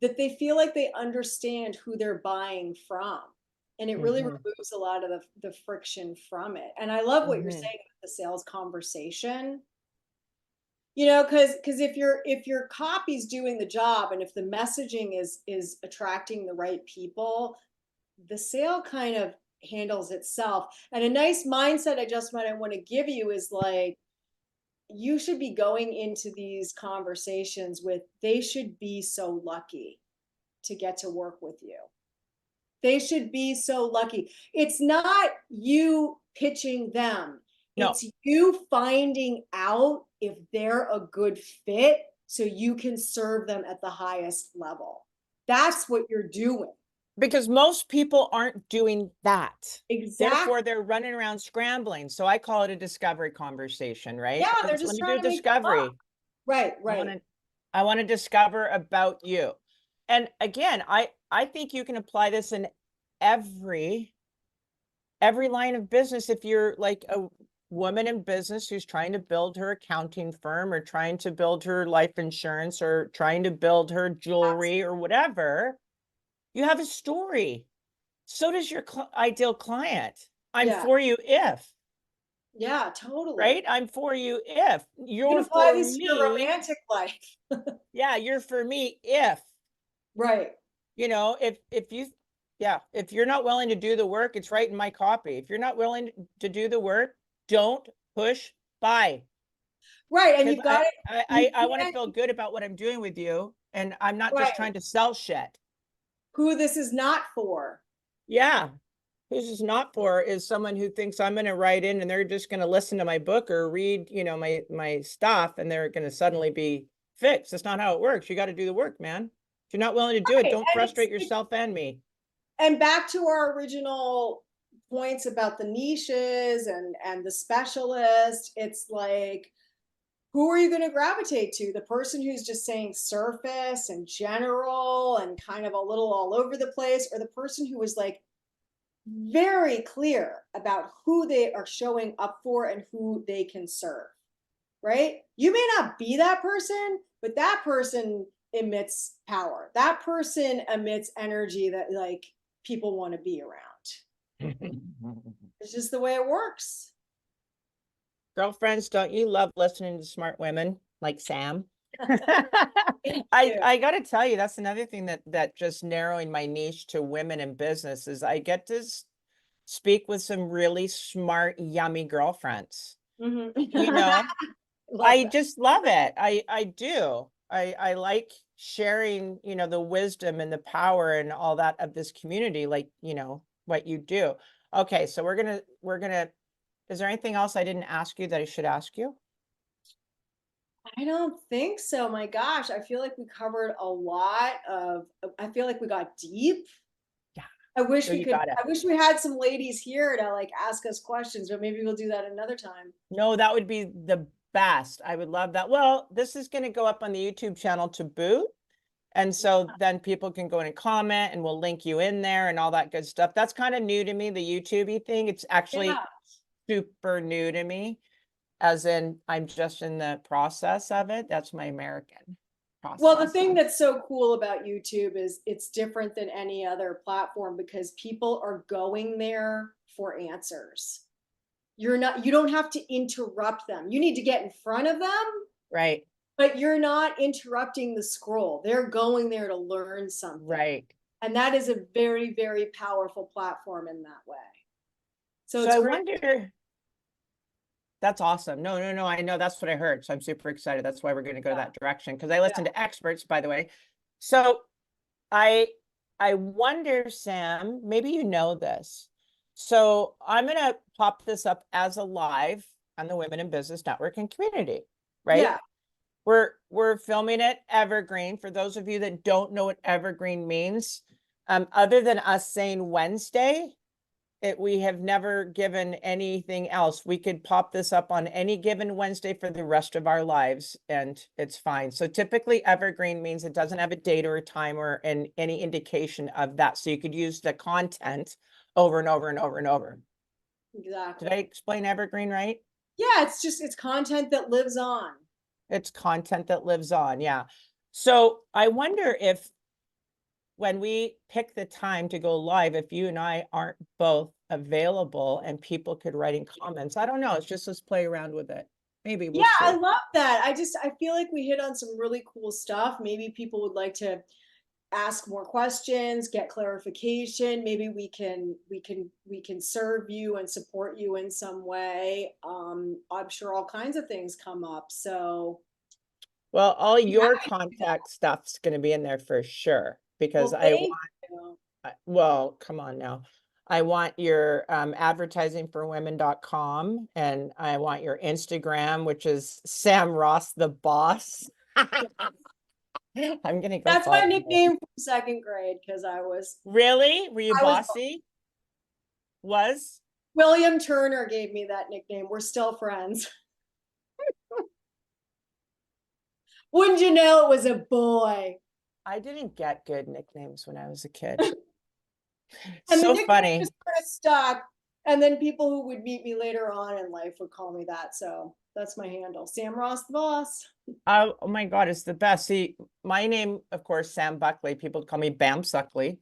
Speaker 1: that they feel like they understand who they're buying from. And it really
Speaker 2: Mhm.
Speaker 1: removes a lot of the friction from it. And I love what you're
Speaker 2: Mhm.
Speaker 1: saying about the sales conversation. Because if your copy's doing the job, and if the messaging is attracting the right people, the sale kind of handles itself. And a nice mindset adjustment I want to give you is like, you should be going into these conversations with, they should be so lucky to get to work with you. They should be so lucky. It's not you pitching them.
Speaker 2: No,
Speaker 1: It's you finding out if they're a good fit so you can serve them at the highest level. That's what you're doing.
Speaker 2: because most people aren't doing that.
Speaker 1: Exactly.
Speaker 2: Therefore, they're running around scrambling. So I call it a discovery conversation, right?
Speaker 1: Yeah, they're
Speaker 2: Let
Speaker 1: just
Speaker 2: me do
Speaker 1: trying
Speaker 2: a
Speaker 1: to make a buck.
Speaker 2: discovery.
Speaker 1: Right,
Speaker 2: I want
Speaker 1: right.
Speaker 2: to discover about you. And again, I think you can apply this in every line of business. If you're like a woman in business who's trying to build her accounting firm, or trying to build her life insurance, or trying to build her jewelry or whatever, you have a story. So does your ideal client. I'm
Speaker 1: Yeah,
Speaker 2: for you if,
Speaker 1: yeah, totally.
Speaker 2: right? I'm for you if.
Speaker 1: You can
Speaker 2: You're
Speaker 1: apply
Speaker 2: for
Speaker 1: this to your
Speaker 2: me.
Speaker 1: romantic life.
Speaker 2: Yeah, you're for me if,
Speaker 1: Right.
Speaker 2: if you, yeah, if you're not willing to do the work, it's right in my copy. If you're not willing to do the work, don't push buy.
Speaker 1: Right. And
Speaker 2: Because
Speaker 1: you've got it. You
Speaker 2: I want to
Speaker 1: can't,
Speaker 2: feel good about what I'm doing with you. And I'm not just
Speaker 1: right.
Speaker 2: trying to sell shit.
Speaker 1: Who this is not for.
Speaker 2: Yeah. Who this is not for is someone who thinks I'm going to write in and they're just going to listen to my book or read, my stuff, and they're going to suddenly be fixed. That's not how it works. You got to do the work, man. If you're not willing to do it,
Speaker 1: Right.
Speaker 2: don't frustrate yourself and me.
Speaker 1: And back to our original points about the niches and the specialist, it's like, who are you going to gravitate to? The person who's just saying surface and general and kind of a little all over the place, or the person who is like very clear about who they are showing up for and who they can serve, right? You may not be that person, but that person emits power. That person emits energy that like people want to be around. It's just the way it works.
Speaker 2: Girlfriends, don't you love listening to smart women like Sam?
Speaker 1: Thank you.
Speaker 2: I got to tell you, that's another thing that just narrowing my niche to women in business is I get to speak with some really smart, yummy girlfriends.
Speaker 1: Mhm.
Speaker 2: You know,
Speaker 1: Love
Speaker 2: I
Speaker 1: that.
Speaker 2: just love it. I do. I like sharing, the wisdom and the power and all that of this community, like, what you do. Okay, so we're gonna is there anything else I didn't ask you that I should ask you?
Speaker 1: I don't think so. My gosh, I feel like we covered a lot of, I feel like we got deep.
Speaker 2: Yeah.
Speaker 1: I wish
Speaker 2: No,
Speaker 1: we
Speaker 2: you
Speaker 1: could,
Speaker 2: got it.
Speaker 1: I wish we had some ladies here to like ask us questions, but maybe we'll do that another time.
Speaker 2: No, that would be the best. I would love that. Well, this is going to go up on the YouTube channel to boot. And so then people can go in and comment and we'll link you in there and all that good stuff. That's kind of new to me, the YouTube thing. It's actually
Speaker 1: Yeah.
Speaker 2: super new to me, as in I'm just in the process of it. That's my American
Speaker 1: Well, the
Speaker 2: process.
Speaker 1: thing that's so cool about YouTube is it's different than any other platform because people are going there for answers. You don't have to interrupt them. You need to get in front of them,
Speaker 2: Right.
Speaker 1: but you're not interrupting the scroll. They're going there to learn something.
Speaker 2: Right.
Speaker 1: And that is a very, very powerful platform in that way. So
Speaker 2: So
Speaker 1: it's
Speaker 2: I
Speaker 1: great.
Speaker 2: wonder, That's awesome. No, no, no. I know that's what I heard. So I'm super excited. That's why we're going to go
Speaker 1: Yeah.
Speaker 2: that direction. Because I listen to experts, by the way. So I I wonder, Sam, maybe you know this. So I'm going to pop this up as a live on the Women in Business Network and community, right?
Speaker 1: Yeah.
Speaker 2: We're filming it evergreen. For those of you that don't know what evergreen means, other than us saying Wednesday, we have never given anything else. We could pop this up on any given Wednesday for the rest of our lives, and it's fine. So typically evergreen means it doesn't have a date or a time or any indication of that. So you could use the content over and over and over and over.
Speaker 1: Exactly.
Speaker 2: Did I explain evergreen right?
Speaker 1: Yeah, it's content that lives on.
Speaker 2: It's content that lives on. Yeah. So I wonder if when we pick the time to go live, if you and I aren't both available and people could write in comments, I don't know. It's just let's play around with it. Maybe we'll
Speaker 1: Yeah, I
Speaker 2: see.
Speaker 1: love that. I feel like we hit on some really cool stuff. Maybe people would like to ask more questions, get clarification. Maybe we can serve you and support you in some way. I'm sure all kinds of things come up. So
Speaker 2: Well, all
Speaker 1: be
Speaker 2: your
Speaker 1: happy to do that.
Speaker 2: contact stuff's going to be in there for sure because
Speaker 1: Well, thank you.
Speaker 2: well, come on now. I want your advertisingforwomen.com and I want your Instagram, which is Sam Ross the Boss. I'm gonna go
Speaker 1: That's
Speaker 2: follow
Speaker 1: my
Speaker 2: you.
Speaker 1: nickname from second grade because I was
Speaker 2: Really? Were you
Speaker 1: I was
Speaker 2: bossy? Was?
Speaker 1: William Turner gave me that nickname. We're still friends. Wouldn't you know it was a boy?
Speaker 2: I didn't get good nicknames when I was a kid.
Speaker 1: And the
Speaker 2: So
Speaker 1: nickname
Speaker 2: funny.
Speaker 1: just kind of stuck. And then people who would meet me later on in life would call me that. So that's my handle. Sam Ross the Boss.
Speaker 2: Oh my God, it's the best. See, my name, of course, Sam Buckley. People call me Bam Suckley,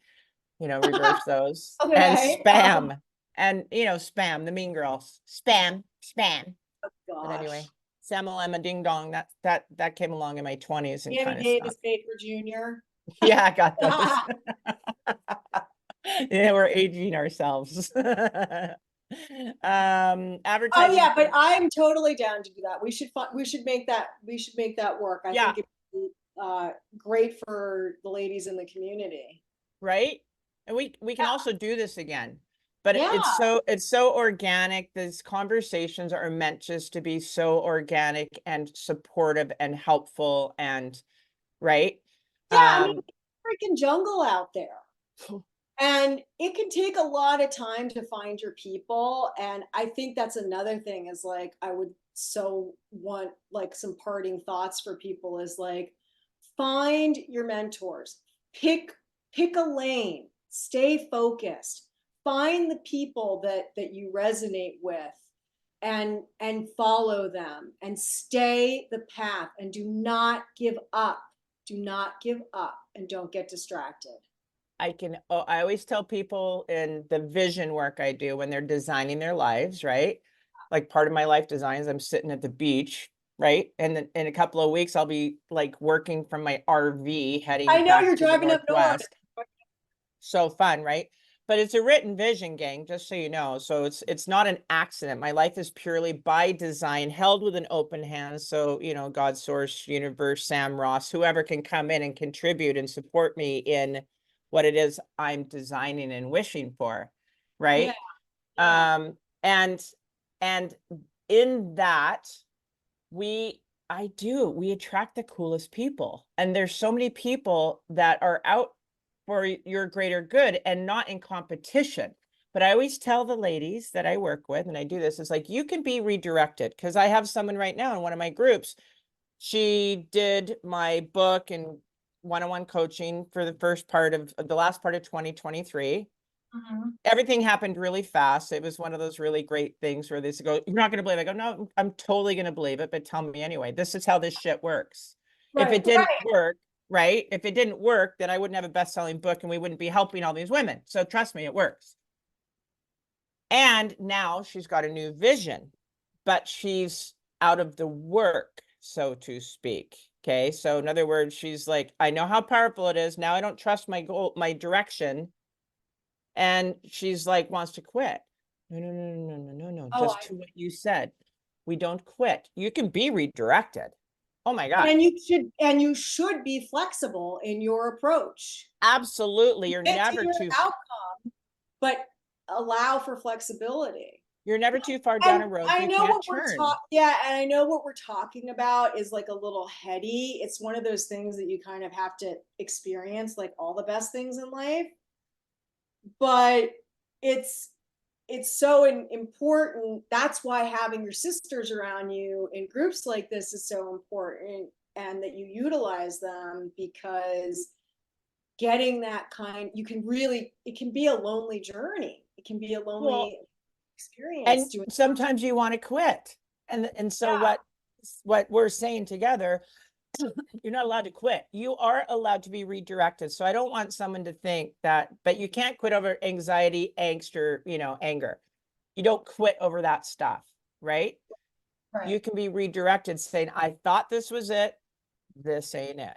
Speaker 2: reverse those. And
Speaker 1: Okay.
Speaker 2: Spam. And Spam, the mean girls. Spam, spam. But
Speaker 1: Gosh.
Speaker 2: anyway, Samalema Ding Dong, that came along in my 20s and
Speaker 1: Danny
Speaker 2: kind of
Speaker 1: Davis
Speaker 2: stuff.
Speaker 1: paid for Junior.
Speaker 2: Yeah, I got those. Yeah, we're aging ourselves.
Speaker 1: Oh
Speaker 2: Advertising
Speaker 1: yeah,
Speaker 2: for
Speaker 1: but I'm totally down to do that. We should make that work. I
Speaker 2: yeah,
Speaker 1: think it'd be great for the ladies in the community.
Speaker 2: right? And we can also do this again. But
Speaker 1: Yeah.
Speaker 2: it's so organic. These conversations are meant just to be so organic and supportive and helpful and right.
Speaker 1: Yeah, I mean,
Speaker 2: Um,
Speaker 1: freaking jungle out there. And it can take a lot of time to find your people. And I think that's another thing is like, I would so want like some parting thoughts for people is like, find your mentors, pick, pick a lane, stay focused, find the people that you resonate with and follow them and stay the path and do not give up. Do not give up and don't get distracted.
Speaker 2: I always tell people in the vision work I do when they're designing their lives, right? Like part of my life design is I'm sitting at the beach, right? And then in a couple of weeks, I'll be like working from my RV heading
Speaker 1: I know
Speaker 2: back
Speaker 1: you're
Speaker 2: to the
Speaker 1: driving up north.
Speaker 2: Northwest. So fun, right? But it's a written vision, gang, just so you know. So it's not an accident. My life is purely by design, held with an open hand. So, God, source, universe, Sam Ross, whoever can come in and contribute and support me in what it is I'm designing and wishing for,
Speaker 1: Yeah,
Speaker 2: right?
Speaker 1: yeah.
Speaker 2: And in that, we attract the coolest people. And there's so many people that are out for your greater good and not in competition. But I always tell the ladies that I work with, and I do this, is like, you can be redirected. Because I have someone right now in one of my groups. She did my book and one-on-one coaching for the last part of 2023.
Speaker 1: Mhm.
Speaker 2: Everything happened really fast. It was one of those really great things where they go, "You're not going to believe it." I go, "No, I'm totally going to believe it, but tell me anyway. This is how this shit works." If
Speaker 1: Right,
Speaker 2: it didn't
Speaker 1: right.
Speaker 2: work, right? If it didn't work, then I wouldn't have a best-selling book and we wouldn't be helping all these women. So trust me, it works. And now she's got a new vision, but she's out of the work, so to speak. Okay. So in other words, she's like, I know how powerful it is. Now I don't trust my goal, my direction. And she's like, wants to quit. No, no, no, no, no, no, no.
Speaker 1: Oh,
Speaker 2: Just to what you said. We don't quit. You can be redirected. Oh my God.
Speaker 1: And you should be flexible in your approach.
Speaker 2: Absolutely.
Speaker 1: Get to your outcome, but allow for flexibility.
Speaker 2: You're never too far down
Speaker 1: And
Speaker 2: a road
Speaker 1: I
Speaker 2: you
Speaker 1: know
Speaker 2: can't
Speaker 1: what we're
Speaker 2: turn.
Speaker 1: yeah, and I know what we're talking about is like a little heady. It's one of those things that you kind of have to experience, like all the best things in life. But it's so important. That's why having your sisters around you in groups like this is so important, and that you utilize them, because getting that kind, you can really, it can be a lonely journey. It can be a
Speaker 2: Well,
Speaker 1: lonely experience
Speaker 2: and
Speaker 1: doing.
Speaker 2: sometimes you want to quit. And so
Speaker 1: Yeah,
Speaker 2: what we're saying together, you're not allowed to quit. You are allowed to be redirected. So I don't want someone to think that, but you can't quit over anxiety, angst, or, anger. You don't quit over that stuff, right?
Speaker 1: right,
Speaker 2: You can be redirected saying, I thought this was it. This ain't it.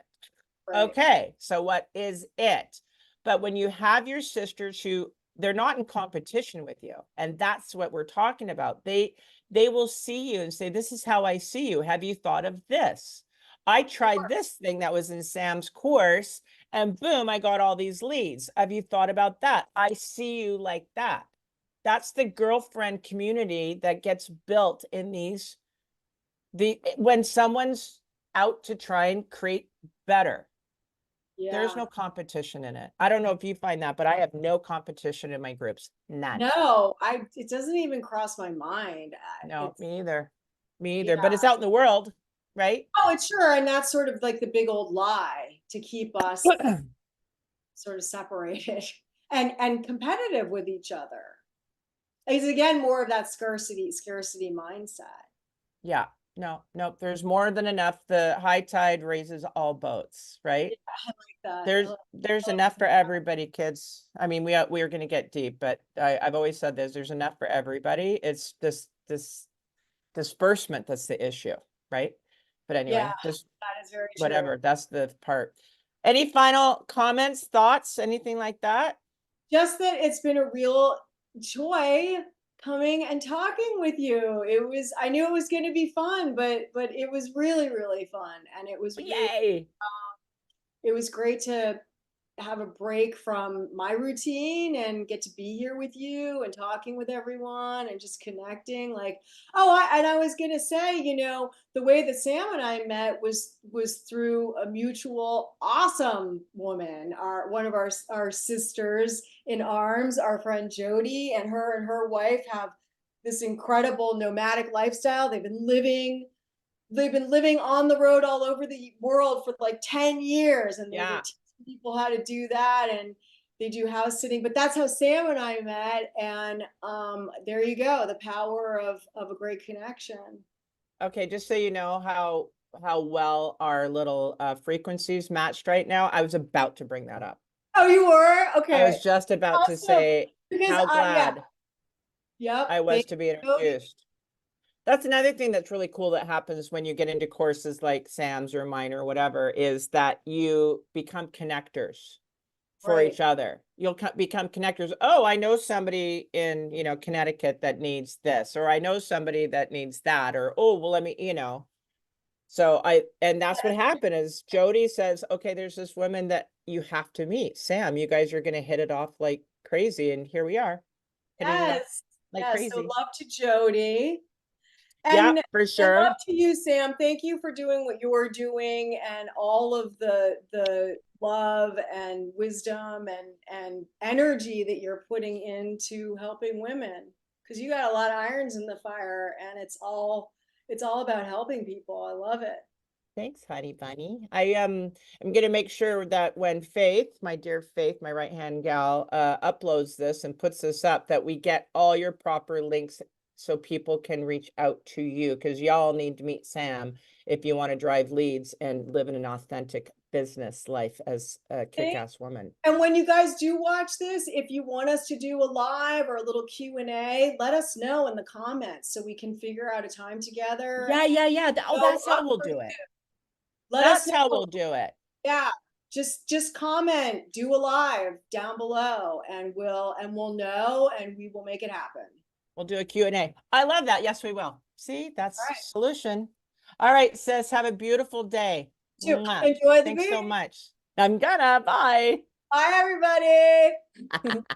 Speaker 1: right.
Speaker 2: Okay, so what is it? But when you have your sisters who they're not in competition with you, and that's what we're talking about. They will see you and say, this is how I see you. Have you thought of this? I tried this thing that was in Sam's course, and boom, I got all these leads. Have you thought about that? I see you like that. That's the girlfriend community that gets built in these when someone's out to try and create better. There's
Speaker 1: Yeah.
Speaker 2: no competition in it. I don't know if you find that, but I have no competition in my groups. None.
Speaker 1: No, it doesn't even cross my mind.
Speaker 2: No,
Speaker 1: It's,
Speaker 2: me either. Me
Speaker 1: yeah.
Speaker 2: either. But it's out in the world, right?
Speaker 1: Oh, it's sure. And that's sort of like the big old lie to keep us sort of separated and competitive with each other. It's again more of that scarcity mindset.
Speaker 2: Yeah. No, nope. There's more than enough. The high tide raises all boats, right?
Speaker 1: Yeah, I like that.
Speaker 2: There's enough for everybody, kids. I mean, we are going to get deep, but I've always said this, there's enough for everybody. It's this disbursement that's the issue, right? But
Speaker 1: Yeah,
Speaker 2: anyway, just
Speaker 1: that is very true.
Speaker 2: whatever, that's the part. Any final comments, thoughts, anything like that?
Speaker 1: Just that it's been a real joy coming and talking with you. I knew it was going to be fun, but it was really, really fun. And
Speaker 2: Yay.
Speaker 1: it was great to have a break from my routine and get to be here with you and talking with everyone and just connecting. Like, and I was gonna say, the way that Sam and I met was through a mutual awesome woman, one of our sisters in arms, our friend Jody, and her wife have this incredible nomadic lifestyle. They've been living on the road all over the world for like 10 years, and they've been
Speaker 2: Yeah.
Speaker 1: teaching people how to do that, and they do house sitting. But that's how Sam and I met. And there you go, the power of a great connection.
Speaker 2: Okay, just so you know how well our little frequencies matched right now, I was about to bring that up.
Speaker 1: Oh, you were?
Speaker 2: I was
Speaker 1: Okay.
Speaker 2: just about to
Speaker 1: Awesome.
Speaker 2: say
Speaker 1: Because
Speaker 2: how
Speaker 1: yeah.
Speaker 2: glad
Speaker 1: Yep.
Speaker 2: I was
Speaker 1: Thank
Speaker 2: to be
Speaker 1: you.
Speaker 2: introduced. That's another thing that's really cool that happens when you get into courses like Sam's or mine or whatever, is that you become connectors for
Speaker 1: Right.
Speaker 2: each other. You'll become connectors. Oh, I know somebody in, Connecticut that needs this, or I know somebody that needs that, or, oh, well, let me. So and that's what happened is Jody says, okay, there's this woman that you have to meet. Sam, you guys are going to hit it off like crazy. And here we are hitting it off
Speaker 1: Yes.
Speaker 2: like
Speaker 1: Yes. So
Speaker 2: crazy.
Speaker 1: love to Jody.
Speaker 2: Yeah,
Speaker 1: And
Speaker 2: for
Speaker 1: love
Speaker 2: sure.
Speaker 1: to you, Sam. Thank you for doing what you're doing, and all of the love and wisdom and energy that you're putting into helping women. Because you got a lot of irons in the fire, and it's all about helping people. I love it.
Speaker 2: Thanks, honey bunny. I'm gonna make sure that when Faith, my dear Faith, my right-hand gal, uploads this and puts this up, that we get all your proper links so people can reach out to you, because y'all need to meet Sam if you want to drive leads and live in an authentic business life as a kick-ass woman.
Speaker 1: And when you guys do watch this, if you want us to do a live or a little Q&A, let us know in the comments so we can figure out a time together.
Speaker 2: Yeah, yeah, yeah. Oh,
Speaker 1: Go
Speaker 2: that's how
Speaker 1: up
Speaker 2: we'll
Speaker 1: for
Speaker 2: do
Speaker 1: you.
Speaker 2: it.
Speaker 1: Let us
Speaker 2: That's how
Speaker 1: know.
Speaker 2: we'll do it.
Speaker 1: Yeah, just comment, do a live down below, and we'll know, and we will make it happen.
Speaker 2: We'll do a Q&A. I love that. Yes, we will. See, that's
Speaker 1: All right.
Speaker 2: solution. All right, sis, have a beautiful day. Mwah.
Speaker 1: Enjoy the
Speaker 2: Thanks so
Speaker 1: beach.
Speaker 2: much. I'm gonna. Bye.
Speaker 1: Bye, everybody.